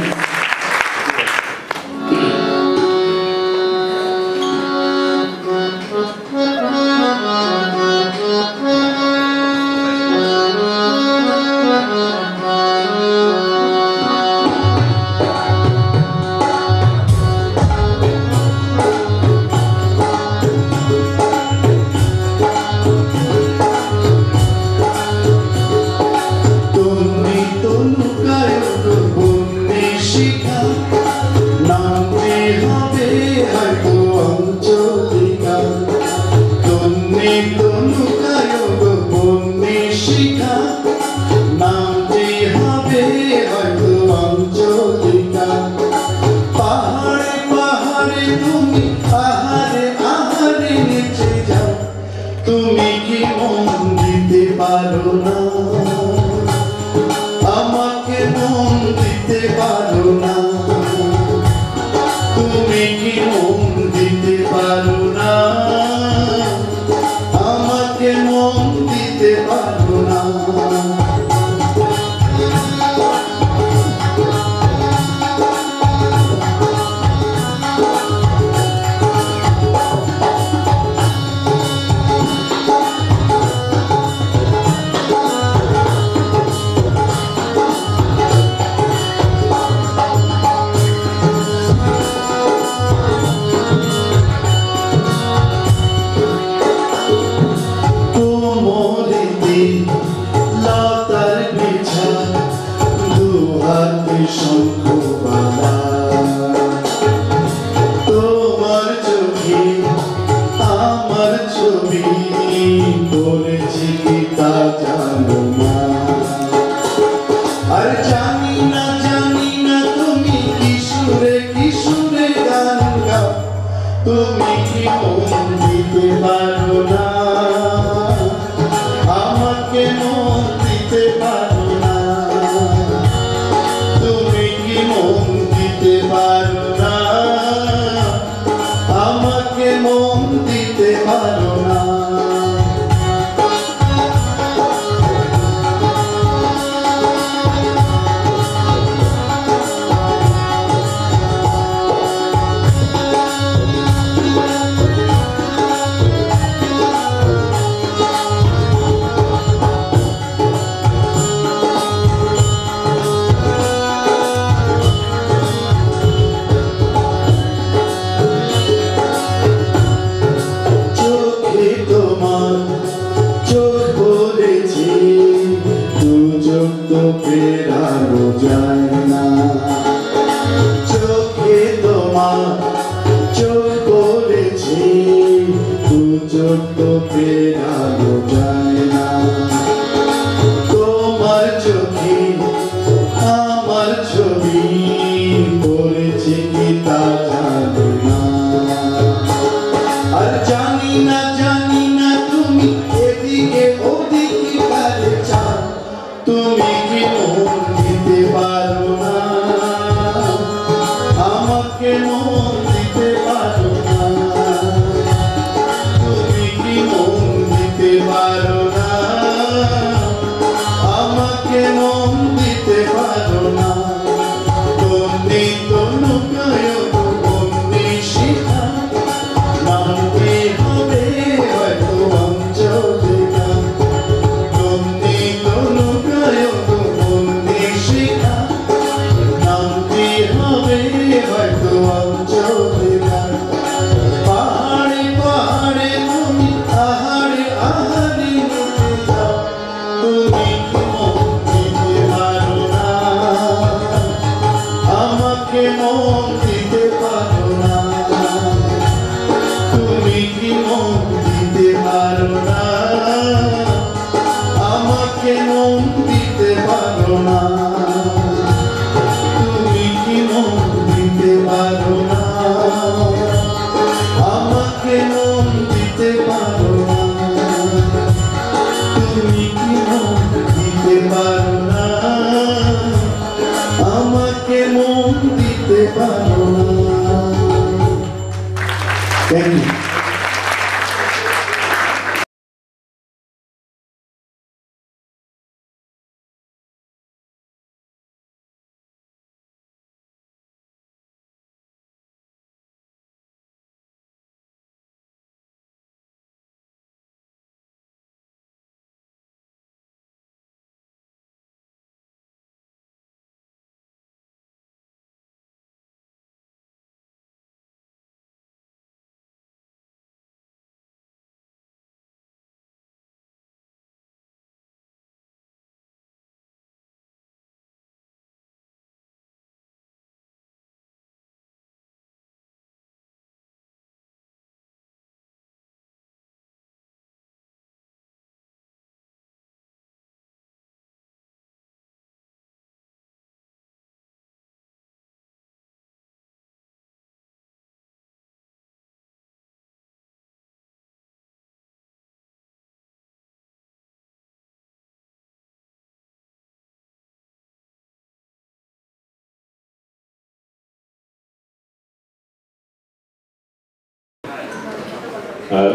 হাতে শঙ্খবালা তোমার চোখে আমার ছবি পড়েছি কি তা জানো না আর জানি না তুমি কিশোরে গান গাও তুমি কি মন দিতে পারো না আমাকে মন দিতে পারো না তুমি কি মন দিতে পারো না আমাকে মন দিতে পারো না ফেরানো যায় না চোখে তোমার চোখ পড়েছে দু চোখ তো ফেরানো যায় না তোমার চোখে আমার ছবি পড়েছে কি তা জানো না আর জানি না তুমি এদিকে ওদিকে কারে চাও তুমি কি মন দিতে পারো না আমাকে মন দিতে পারো না তুমি কি মন দিতে পারো না আমাকে মন দিতে পারো না তুমি তো নৌকায় বন্দি শিখা নামতে হবে হয়তো অঞ্চলে পাহাড়ে পাহাড়ে তুমি আহারে আহারে উঠে যাও তুমি কি মন দিতে পারো না আমাকে মন দিতে পারো না তুমি কি মন দিতে পারো না আমাকে মন দিতে পারো না তুমি কি মন দিতে পারো না আমাকে মন দিতে পারো না তুমি কি মন দিতে পারো না আমাকে মন দিতে পারো না থ্যাংক ইউ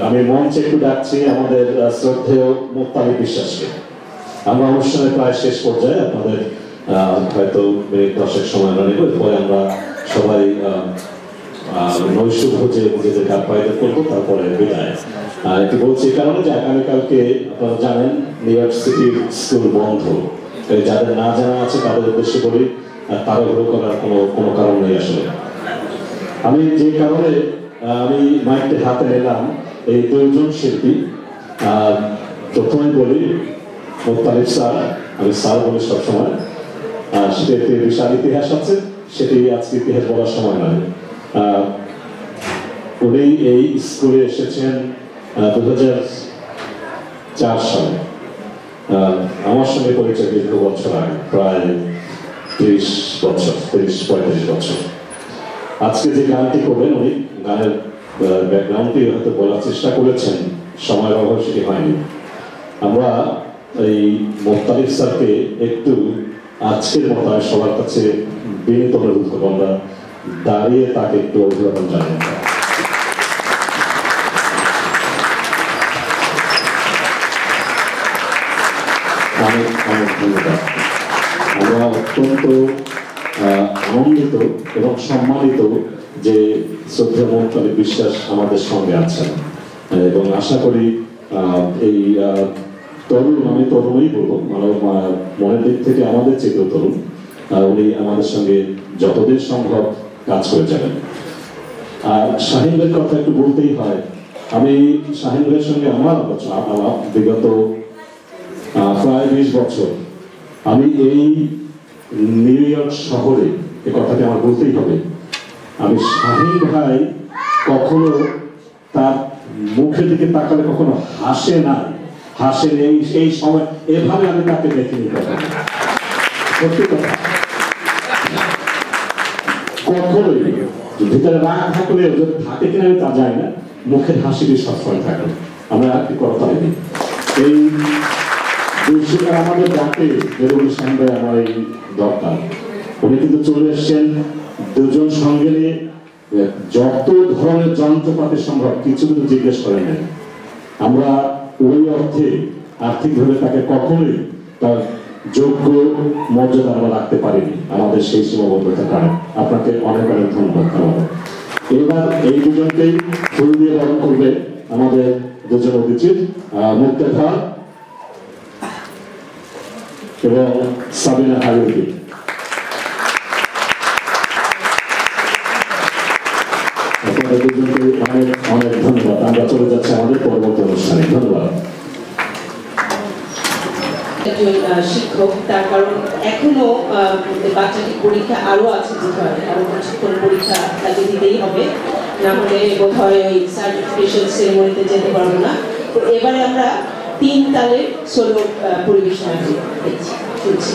আমি মঞ্চে একটু ডাকছি আমাদের শ্রদ্ধেয় মুক্তালিব বিশ্বাসকে। আমরা অনুষ্ঠানের প্রায় শেষ পর্যায়ে, আপনাদের হয়তো মিনিট 10 সময় নেব, এরপরে আমরা সবাই নৈশ ভোজে নিজেদের আপ্যায়ন করবো, তারপরে বিদায়। একটু বলছি এই কারণে যে আগামীকালকে আপনারা জানেন নিউ ইয়র্ক সিটির স্কুল বন্ধ, যাদের না জানা আছে তাদের উদ্দেশ্যে বলি তাড়াহুড়ো করার কোনো কারণ নেই আসলে। আমি যে কারণে আমি মাইকটি হাতে নিলাম, এই দুজন শিল্পী, প্রথমেই বলি মুক্তালিব স্যার, আমি স্যার বলি সবসময়, সেটাতে বিশাল ইতিহাস আছে, সেটি আজকে ইতিহাস বলার সময় নয়। উনি এই স্কুলে এসেছেন 2004 সালে। আমার সঙ্গে পরিচয় দীর্ঘ বছর আগে, প্রায় 30-35 বছর। আজকে যে গানটি করবেন, উনি গানের ব্যাকগ্রাউন্ডটি হয়তো বলার চেষ্টা করেছেন, সময়ের অভাব সেটি হয়নি। আমরা এই মোত্তালিব স্যারকে একটু আজকের মতো সবার কাছে বিনীত অনুরোধ করবো, আমরা দাঁড়িয়ে তাকে একটু অভিবাদন জানাই। অনেক অনেক ধন্যবাদ। আমরা অত্যন্ত আনন্দিত এবং সম্মানিত যে শ্রদ্ধেয় মোত্তালিব বিশ্বাস আমাদের সঙ্গে আছেন, এবং আশা করি এই তরুণ, আমি তরুণই বলবো, মনের দিক থেকে আমাদের চেয়েও তরুণ, উনি আমাদের সঙ্গে যতদিন সম্ভব কাজ করে যাবেন। আর শাহিন ভাইয়ের কথা একটু বলতেই হয়। আমি শাহিন ভাইয়ের সঙ্গে আমার আলাপ বিগত প্রায় 20 বছর। আমি এই নিউ ইয়র্ক শহরে, এ কথাটি আমার বলতেই হবে, আমি শাহিন ভাই কখনো তার মুখের দিকে তাকালে কখনো হাসে না, হাসেন এই সময় এভাবে আমি তাকে দেখিনি। সত্যি কথা, কখনোই ভিতরে রাগ থাকলে থাকে কিনা আমি তা জানি না, মুখের হাসিটি সবসময় থাকে। আমরা আর কি করতে পারিনি। এই দুঃসুকার আমাদের ডাকে বেরোল শাহিন ভাই আমার এই দরকার, উনি কিন্তু চলে এসছেন দুজন সঙ্গে নিয়ে, যত ধরনের যন্ত্রপাতি সম্ভব কিছু কিন্তু জিজ্ঞেস করে নেন। আমরা ওই অর্থে আর্থিকভাবে তাকে কখনোই তার যোগ্য মর্যাদা আমরা রাখতে পারিনি, আমাদের সেই সীমাবদ্ধতার কারণে। আপনাকে অনেক অনেক ধন্যবাদ। এবার এই দুজনকেই ফুল দিয়ে বরণ করবে আমাদের দুজন অতিথি, মুক্তাধা এবং সাবিনা হাবিবি। আপনাদের দুজনকে অনেক অনেক ধন্যবাদ। আমরা চলে যাচ্ছি আমাদের পরবর্তী অনুষ্ঠানে। ধন্যবাদ। একজন শিক্ষক, তার কারণ এখনো বাচ্চাটির পরীক্ষা আরো আছে, আরো কিছুক্ষণ পরীক্ষা তাকে দিতেই হবে, না হলে বোধ হয় ওই সার্টিফিকেশন সেরেমনিতে যেতে পারবো না। তো এবারে আমরা 3 তালের সোলো পরিবেশনা শুনছি।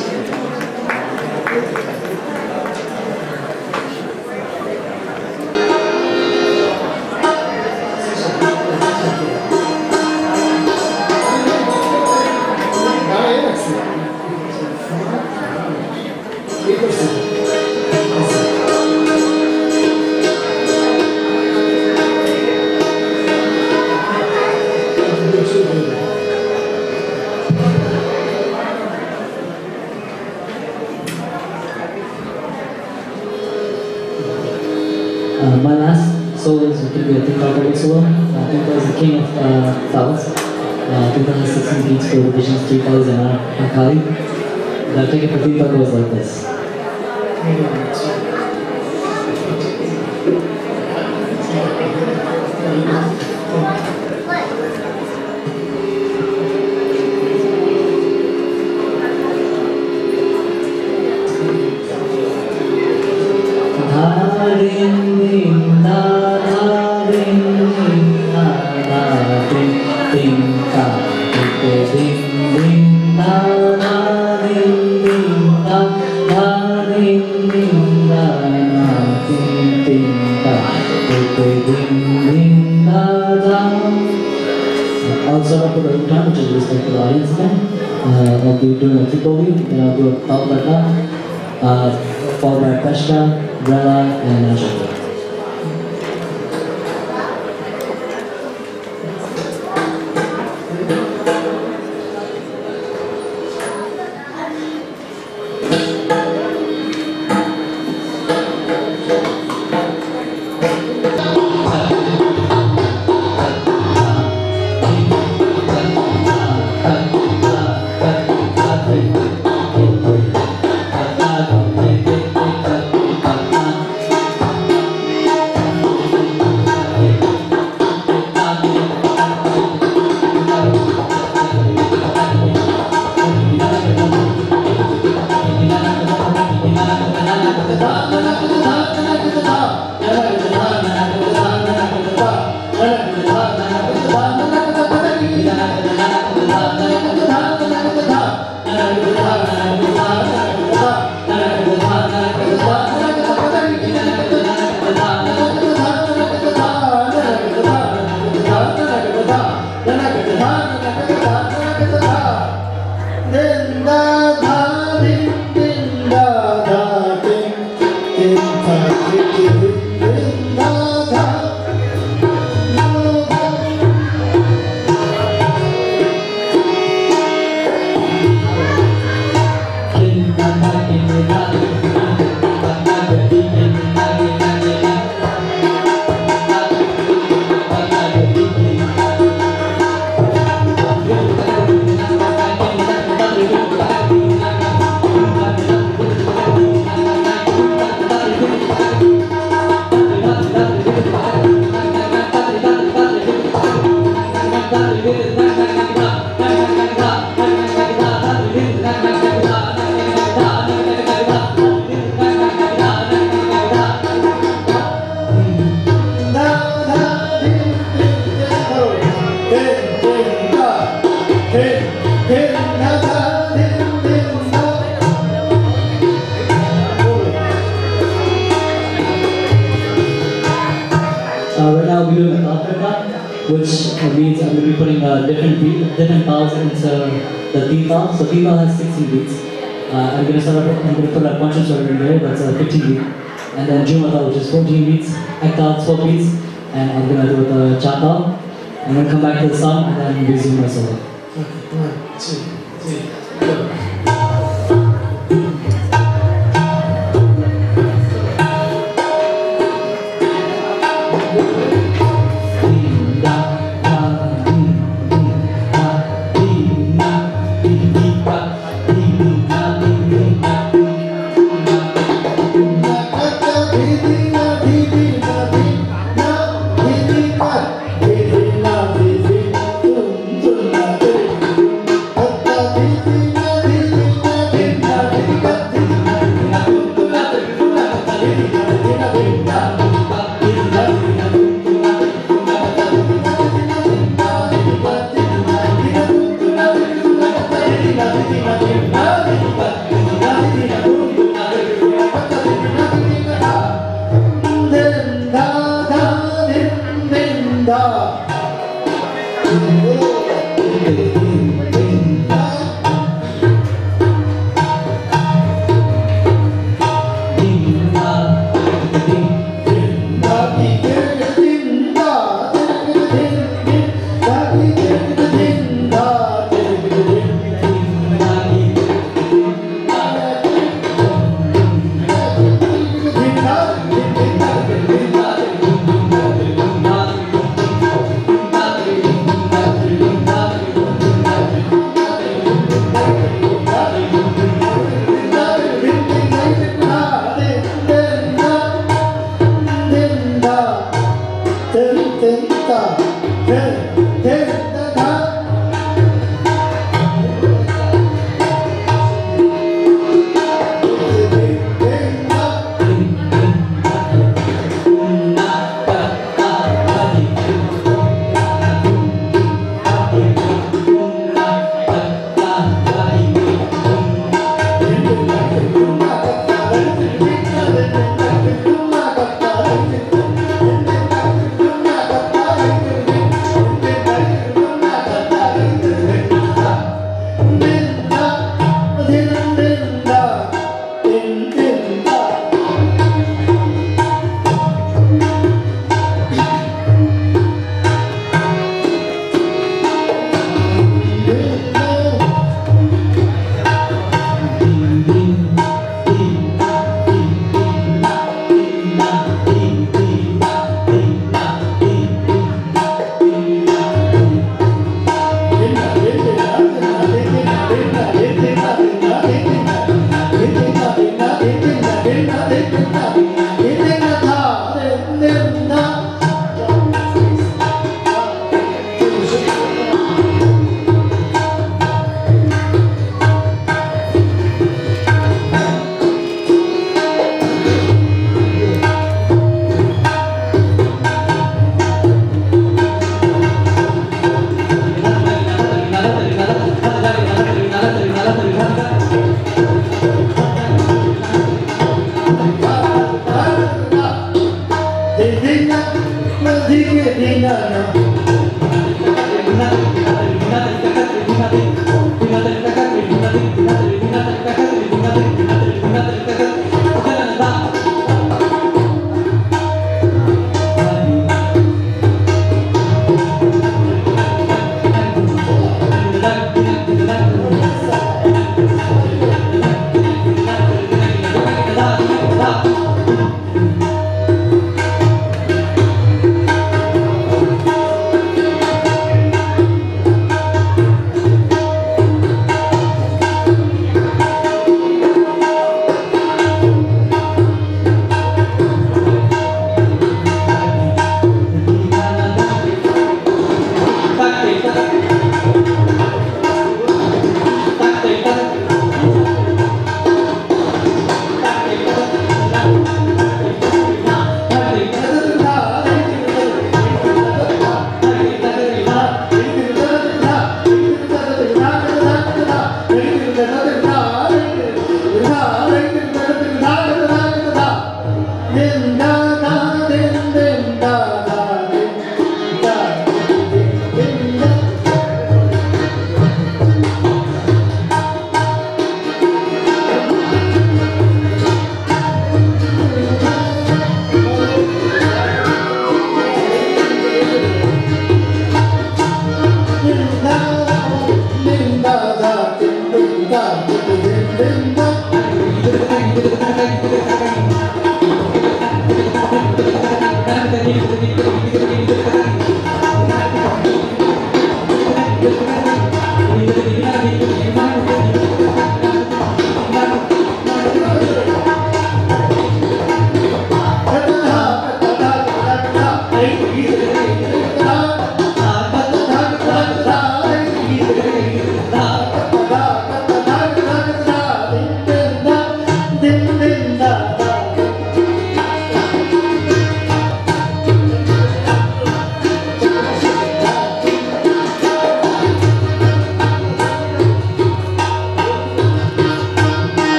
My last solo is going to be a Tinker solo. Tinker is the king of fellas. 2016 beats for Divisions 3 fellas and Kali. The ticket for Tinker goes like this. I'll start off with a time, which is respect to the audience again. I'll be doing a triple lead, then I'll do a pop like that, followed by Peshka, Brella, and Najee. Right now we're doing Africa, which means I'm going to be putting different vowels into the D vowel. So D vowel has 16 beats. I'm going to put a bunch of sort of in there, that's 15 beats. And then Juma vowel, which is 14 beats. Ek vowel, 12 beats. And I'm going to do it with the Chat vowel. I'm going to come back to the song and then resume my solo. 1, 2, 3, go.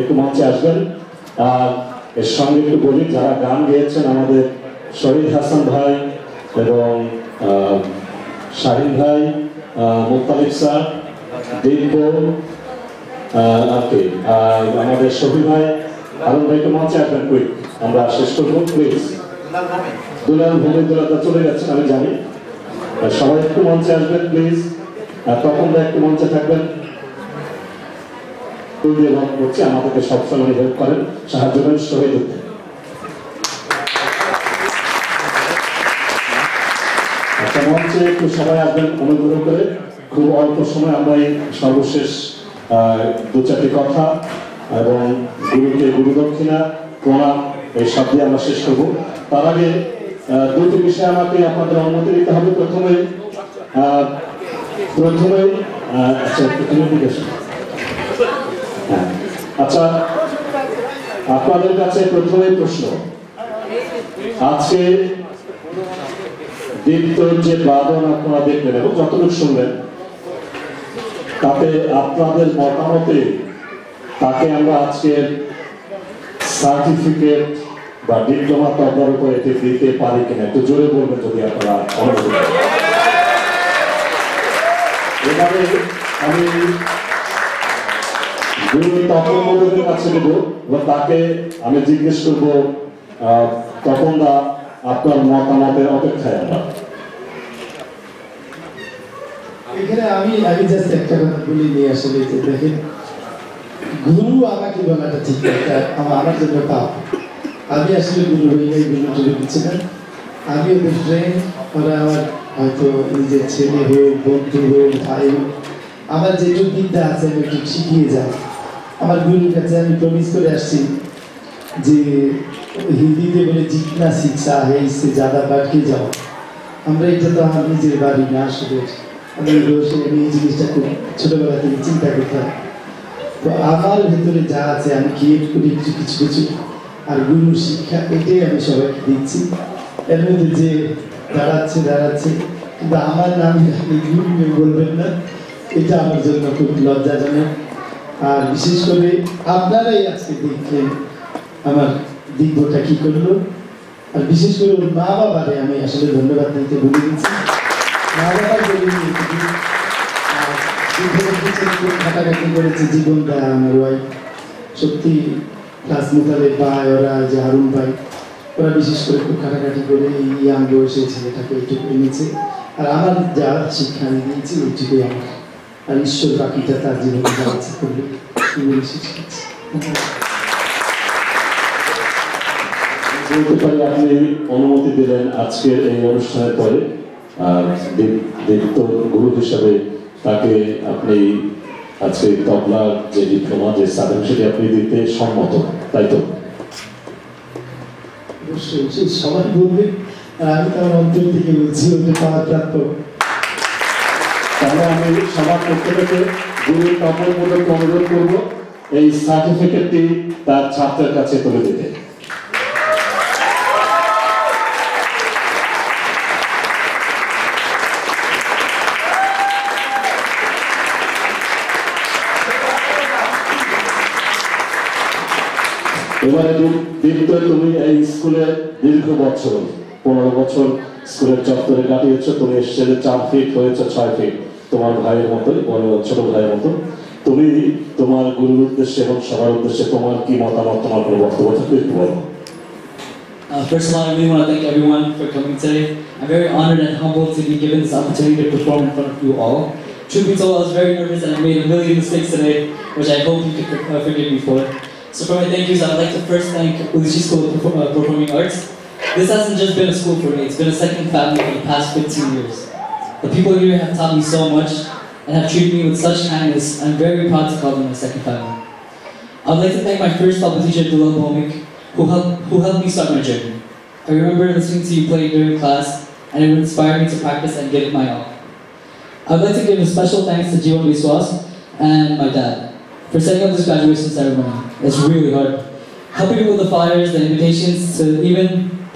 একটু মঞ্চে আসবেন। আর এর সঙ্গে একটু বলি, যারা গান গেয়েছেন আমাদের শহীদ হাসান ভাই এবং শাহিন ভাই, মুক্তালিব স্যার, দিব্য, আমাদের শফি ভাই, আরুন ভাই একটু মঞ্চে আসবেন কুইক, আমরা শেষ করবো প্লিজ। দুলাল ভূমি দুলাদা চলে যাচ্ছেন আমি জানি, সবাই একটু মঞ্চে আসবেন প্লিজ। আর তখন একটু মঞ্চে থাকবেন, করছি আমাদেরকে সবসময় হেল্প করেন, সাহায্য করেন, শহীদ হতে। আচ্ছা, মঞ্চে একটু সবাই আসবেন অনুগ্রহ করে। খুব অল্প সময় আমরা এই সর্বশেষ দু চারটি কথা এবং গুরুকে গুরুদক্ষিণা প্রণাম এই সব দিয়ে আমরা শেষ করবো। তার আগে দুটি বিষয় আমাকে আপনাদের অনুমতি দিতে হবে। প্রথমে আচ্ছা, আপনাদের কাছে প্রথমে প্রশ্ন, আজকে দীপ্তর যে বাদন আপনারা দেখলেন এবং যতটুকু শুনলেন, তাতে আপনাদের মতামতে তাকে আমরা আজকের সার্টিফিকেট বা ডিপ্লোমা তবলার উপরে দিতে পারি কিনা একটু জোরে বলবেন যদি আপনারা অনুমতি দেন। এবারে আমি গুরু তপন মন্ডলের কাছে নেব এবং তাকে আমি জিজ্ঞেস করবো, তখন দা আপনার মতামতের অপেক্ষায় আমরা। এখানে আমি জাস্ট একটা কথা বলি নিয়ে আসলে যে দেখেন, গুরু আমাকে বলাটা ঠিক একটা আমার জন্য পাপ। আমি আসলে গুরু হই নাই, গুরু টুরু কিছু না। আমি ওদের ফ্রেন্ড, ওরা আমার হয়তো নিজের ছেলে হোক, বন্ধু হোক, ভাই হোক, আমার যেটুকু বিদ্যা আছে আমি একটু শিখিয়ে যাই। আমার গুরুর কাছে আমি প্রমিস করে আসছি যে হিন্দিতে বলে জিতনা শিক্ষা হে ইসে জাদা বাড়কে যাও। আমরা এটা তো আমার নিজের বাড়ি না, আসলে আমি এই জিনিসটা খুব ছোটবেলা থেকে চিন্তা করতাম। তো আমার ভেতরে যা আছে আমি ক্রিয়েট করি কিছু কিছু, আর গুরুর শিক্ষা এটাই আমি সবাইকে দিচ্ছি। এর মধ্যে যে দাঁড়াচ্ছে, কিন্তু আমার নাম গুরু বলবেন না, এটা আমার জন্য খুব লজ্জাজনক। আর বিশেষ করে আপনারাই আজকে দেখলেন আমার দিব্যটা কি করলো। আর বিশেষ করে ওর মা বাবারে আমি আসলে ধন্যবাদ দিতে ভুলে গেছি। মা বাবার ঘাটাঘাটি করেছে জীবনটা আমার ওয়াইফ, সত্যি ক্লাস মোতাবেক ভাই, ওরা যে হারুন ভাই, ওরা বিশেষ করে খুব ঘাটাঘাটি করে এই ইয়াং বয়সে ছেলেটাকে এইটুকু এনেছে। আর আমার যা শিক্ষা আমি দিয়েছি ওইটুকুই আমার, আর ঈশ্বর বাকিটা তার জীবনে যা ইচ্ছা করবে শেষ করছি। বলতে পারি আপনি অনুমতি দিলেন আজকের এই অনুষ্ঠানের পরে, আর দীপ্ত গুরু হিসাবে তাকে আপনি আজকে তবলার যে ডিপ্লোমা যে সার্টিফিকেট আপনি দিতে সম্মত, তাই তো? অবশ্যই সবাই বলবে, আর আমি তো আমার অন্তর থেকে বলছি ওটা পাওয়ার প্রাপ্য। তাহলে আমি সবার পক্ষ থেকে গুরু তপন মন্ডলকে অনুরোধ করবো এই সার্টিফিকেটটি তার ছাত্রের কাছে তুলে দিতে। এবারে দীপ্ত, তুমি এই স্কুলে দীর্ঘ বছর 15 বছর স্কুলের চত্বরে কাটিয়েছ। তুমি এসেছে 4 ফিট হয়েছ 6 ফিট, তোমার ভাইয়ের মতোই, বড় ছোট ভাইয়ের মতো। তুমি তোমার গুরুর উদ্দেশ্যে এবং সবার উদ্দেশ্যে তোমার কি মতামত, তোমার কোনো বক্তব্য থাকলে একটু বলো। First of all, I really want to thank everyone for coming today. I'm very honored and humbled to be given this opportunity to perform in front of you all. Truth be told, I was very nervous and I made a million mistakes today, which I hope you can forgive me for. So for my thank yous, I would like to first thank Ulichi School of Performing Arts. This hasn't just been a school for me, it's been a second family for the past 15 years. The people here have taught me so much and have treated me with such kindness. I'm very proud to call them my second family. I would like to thank my first tabla teacher, Dulal Bhomik, who helped me start my journey. I remember listening to you play during class, and it inspired me to practice and give it my all. I would like to give a special thanks to Jiwon Biswas and my dad for setting up this graduation ceremony. It's really hard. Helping me with the flyers, the invitations, to even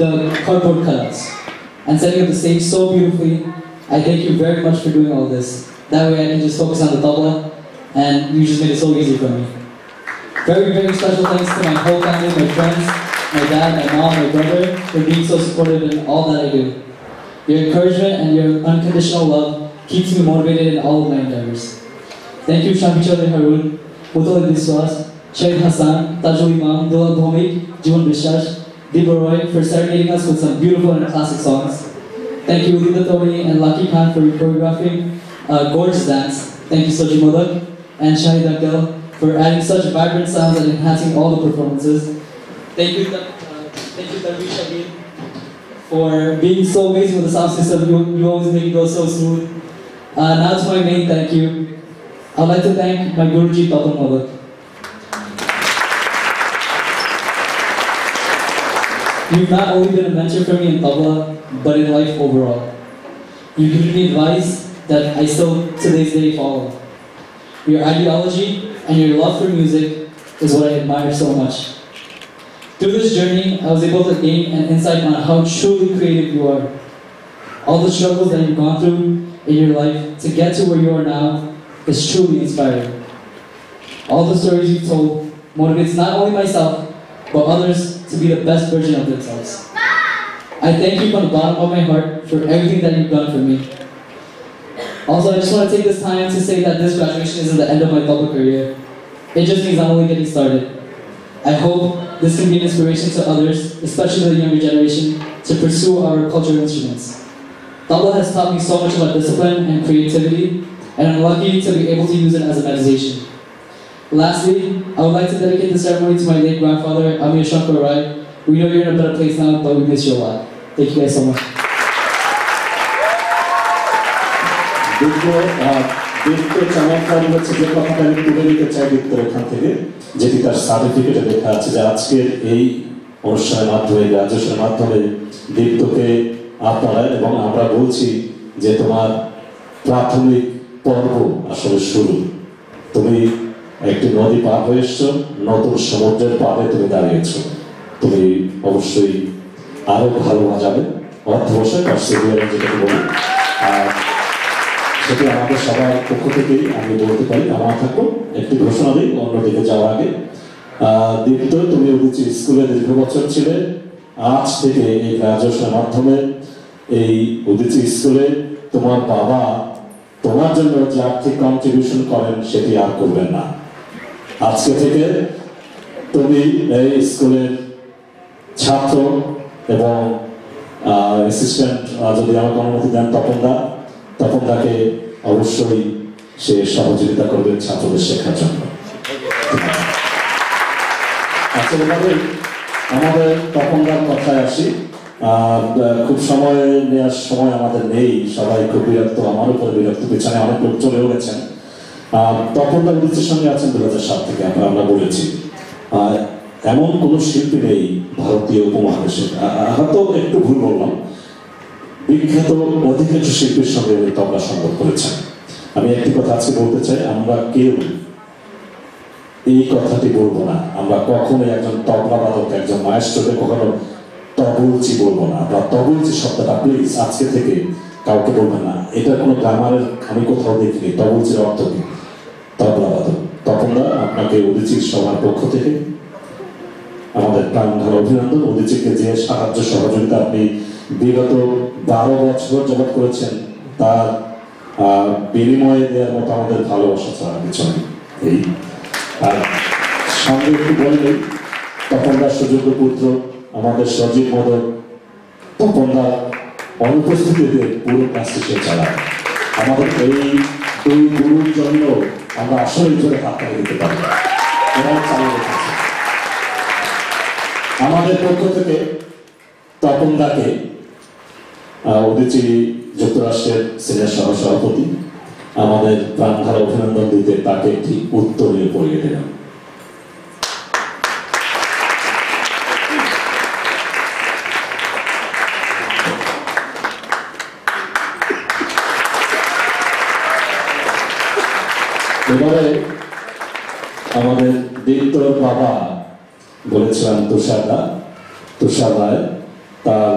the cardboard cutouts, and setting up the stage so beautifully. I thank you very much for doing all this. That way I can just focus on the tabla, and you just made it so easy for me. Very, very special thanks to my whole family, my friends, my dad, my mom, my brother, for being so supportive in all that I do. Your encouragement and your unconditional love keeps me motivated in all of my endeavors. Thank you, Shafi Chaudhary Harun, Muttalib Biswas, Shaykh Hassan, Tajul Imam, Dulab Bhomik, Jivan Bishash, Dibba Roy for serenading us with some beautiful and classic songs. Thank you, Udita Tony and Lucky Khan for choreographing a gorgeous dance. Thank you, Soji Modak and Shahid Akil for adding such vibrant sounds and enhancing all the performances. Thank you, Darvish Amin, for being so amazing with the sound system. You always make it go so smooth. Now to my main thank you. I'd like to thank my Guruji, Tapan Modak. You've not only been a mentor for me in tabla, but in life overall. You've given me advice that I still, to this day, follow. Your ideology and your love for music is what I admire so much. Through this journey, I was able to gain an insight on how truly creative you are. All the struggles that you've gone through in your life to get to where you are now is truly inspiring. All the stories you've told motivates not only myself, but others to be the best version of themselves. I thank you from the bottom of my heart for everything that you've done for me. Also, I just want to take this time to say that this graduation isn't the end of my tabla career. It just means I'm only getting started. I hope this can be an inspiration to others, especially the younger generation, to pursue our cultural instruments. Tabla has taught me so much about discipline and creativity, and I'm lucky to be able to use it as a meditation. Lastly, I would like to dedicate the ceremony to my late grandfather, Amir Shankar Rai. We know you're in a better place now, but we miss you a lot. Thank you guys so much. চমৎকার হচ্ছে যে কথাটা আমি তুলে নিতে চাই দীপ্তর এখান থেকে, যেটি তার সার্টিফিকেটে লেখা আছে যে আজকের এই অনুষ্ঠানের মাধ্যমে, গ্রাজুয়েশনের মাধ্যমে দীপ্তকে আপনারা এবং আমরা বলছি যে তোমার প্রাথমিক পর্ব আসলে শুরু। তুমি একটি নদী পার হয়ে এসছো, নতুন সমুদ্রের পাড়ে তুমি দাঁড়িয়েছো। তুমি অবশ্যই আরো ভালো বাজাবে, অধ্যবসায় যেটাকে বলি, আর সেটি আমাদের সবার পক্ষ থেকেই আমি বলতে পারি। আমার থাকবো একটি ঘোষণা দিই অন্যদিকে যাওয়ার আগে। দীপ্ত, তুমি উদিচি স্কুলে দীর্ঘ বছর ছিলে। আজ থেকে এই গ্রাজুয়েশনের মাধ্যমে এই উদিচি স্কুলে তোমার বাবা তোমার জন্য যে আর্থিক কন্ট্রিবিউশন করেন সেটি আর করবেন না। আজকে থেকে তুমি এই স্কুলের ছাত্র এবং অ্যাসিস্ট্যান্ট, যদি আমাকে অনুমতি দেন, তপনদাকে অবশ্যই সে সহযোগিতা করবে ছাত্রদের শেখার জন্য। আচ্ছা, আমাদের তপনদার কথায় আসি। খুব সময় নেওয়ার সময় আমাদের নেই, সবাই খুব বিরক্ত, আমার উপর বিরক্ত, পিছনে অনেক লোক চলেও গেছেন। তপনদা উদিচির সঙ্গে আছেন 2007 থেকে, আমরা বলেছি। এমন কোনো শিল্পী নেই ভারতীয় উপমহাদেশে, হয়তো একটু ভুল বললাম, বিখ্যাত অধিকাংশ শিল্পীর সঙ্গে উনি তবলা সংগত করেছেন। আমি একটি কথা আজকে বলতে চাই, আমরা কেউ এই কথাটি বলবো না, আমরা কখনোই একজন তবলা বাদক, একজন মায়েস্ট্রোকে কখনো তবলচি বলবো না। আমরা তবলচি শব্দটা প্লিজ আজকে থেকে কাউকে বলবেন না, এটা কোনো গ্রামারের আমি কোথাও দেখিনি। তবলচির অর্থ কি? তবলা বাদক। তপনদা, আপনাকে উদিচির সবার পক্ষ থেকে আমাদের প্রাণঢাল অভিনন্দন। উদিচিকে যে সাহায্য সহযোগিতা আপনি বিগত 12 বছর যাবৎ করেছেন, তার বিনিময়ে দেওয়ার মতো আমাদের ভালোবাসা ছাড়া কিছু নেই। এই আর সঙ্গে একটু বললেই, তপনদার সুযোগ্য পুত্র আমাদের সজীব মোদক, তপনদার অনুপস্থিতিতে পুরো কাজটি সে চালায়। আমাদের এই দুই গুরুর জন্য আমরা আসলে জোরে হাততালি দিতে পারি, এরাই চালিয়ে রেখেছে। আমাদের পক্ষ থেকে তপনদাকে উদিচি যুক্তরাষ্ট্রের সিনিয়র সহ-সভাপতি আমাদের প্রাণঢালা অভিনন্দন দিতে তাকে একটি উত্তরীয় পরিয়ে দিলাম। এবারে আমাদের দীপ্তর বাবা বলেছিলাম তুষার রায়, তার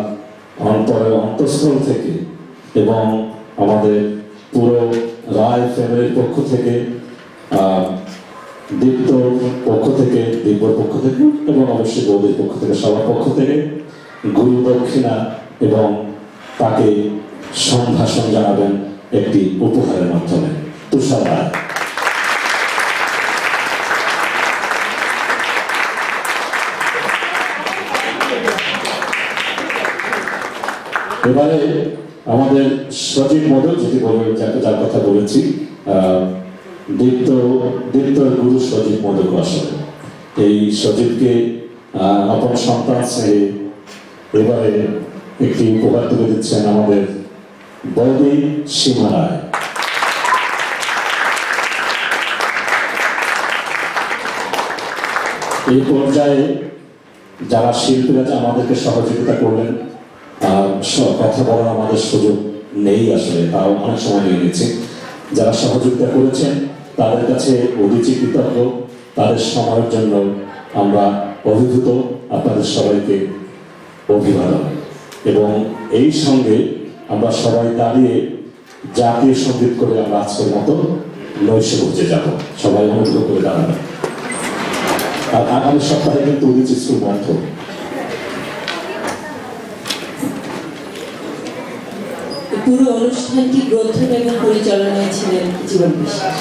অন্তরের অন্তঃস্থল থেকে এবং আমাদের পুরো রায় ফ্যামিলির পক্ষ থেকে দীপ্তর পক্ষ থেকে, দিব্যর পক্ষ থেকে এবং অবশ্যই বৌদির পক্ষ থেকে, সবার পক্ষ থেকে গুরু দক্ষিণা এবং তাকে সম্ভাষণ জানাবেন একটি উপহারের মাধ্যমে। তুষার রায়। এবারে আমাদের সজীব মডেল, যদি বলবেন যার কথা বলেছি, দীপ্তর গুরু সজীব মডেল আসলে এই সজীবকে আপন সন্তান স্নেহে এবারে একটি উপহার তুলে দিচ্ছেন আমাদের বৌদি সীমা রায়। এই পর্যায়ে যারা শিল্পীরা আমাদেরকে সহযোগিতা করলেন, কথা বলার আমাদের সুযোগ নেই আসলে, তাও অনেক সময় নিয়ে নিয়েছি, যারা সহযোগিতা করেছেন তাদের কাছে অভিজি কৃতজ্ঞ, তাদের সময়ের জন্য আমরা অভিভূত, আপনাদের সবাইকে অভিবাদন। এবং এই সঙ্গে আমরা সবাই দাঁড়িয়ে জাতীয় সঙ্গীত করে আমরা আজকের মতো নৈশভোজে যাব। সবাই অনুগ্রহ করে দাঁড়াবেন। আর আগামী সপ্তাহে কিন্তু অভিজি স্কুল বন্ধ। পুরো অনুষ্ঠানটি গ্রন্থন এবং পরিচালনায় ছিলেন জীবন বিশ্বাস।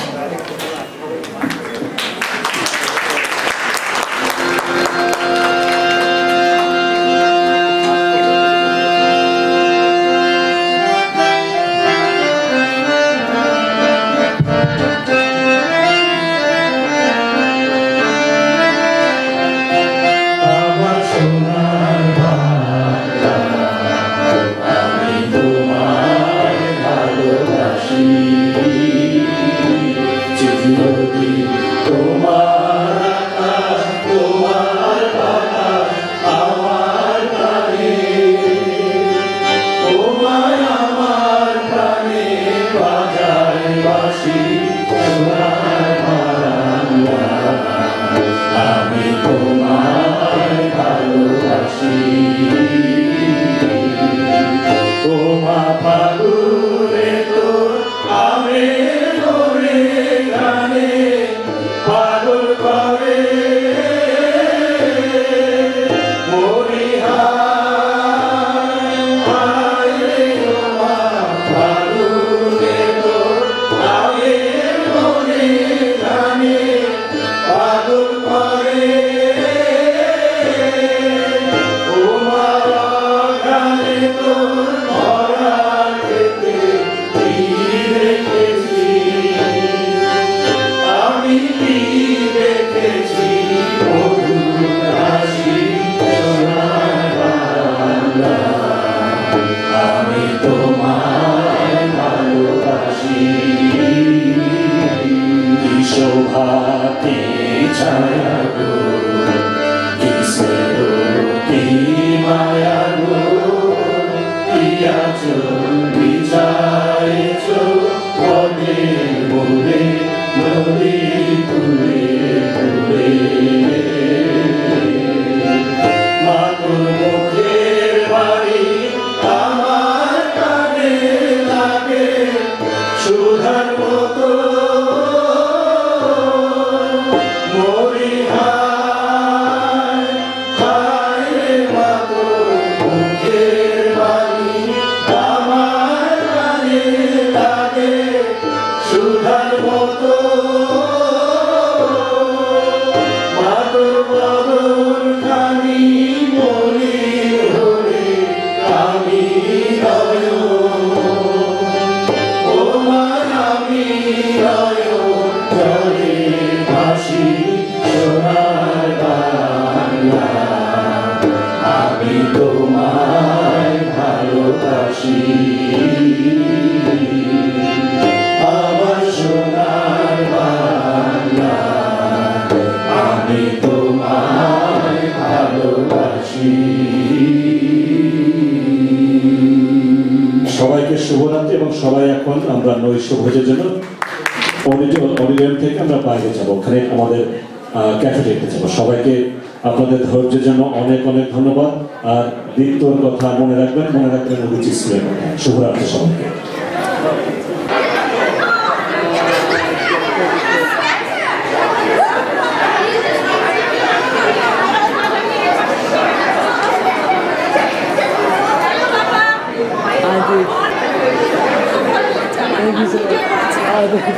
সবাইকে শুভরাত্রি। এবং সবাই এখন আমরা নৈশভোজের জন্য অডিটোরিয়াম থেকে আমরা বাইরে যাবো, ওখানে আমাদের ক্যাফেটেরিয়াতে যাবো। সবাইকে আপনাদের ধৈর্যের জন্য অনেক অনেক ধন্যবাদ। আর দীপ্তর কথা মনে রাখবেন অভিজি স্কুলের কথা। শুভরাত্রি সবাইকে। Hey,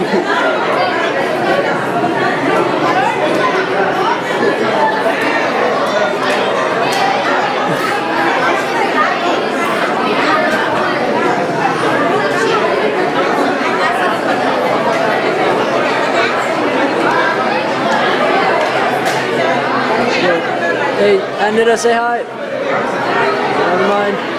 Anita, say hi. Never mind.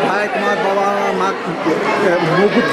ভাই তোমার বাবা মা মুকুট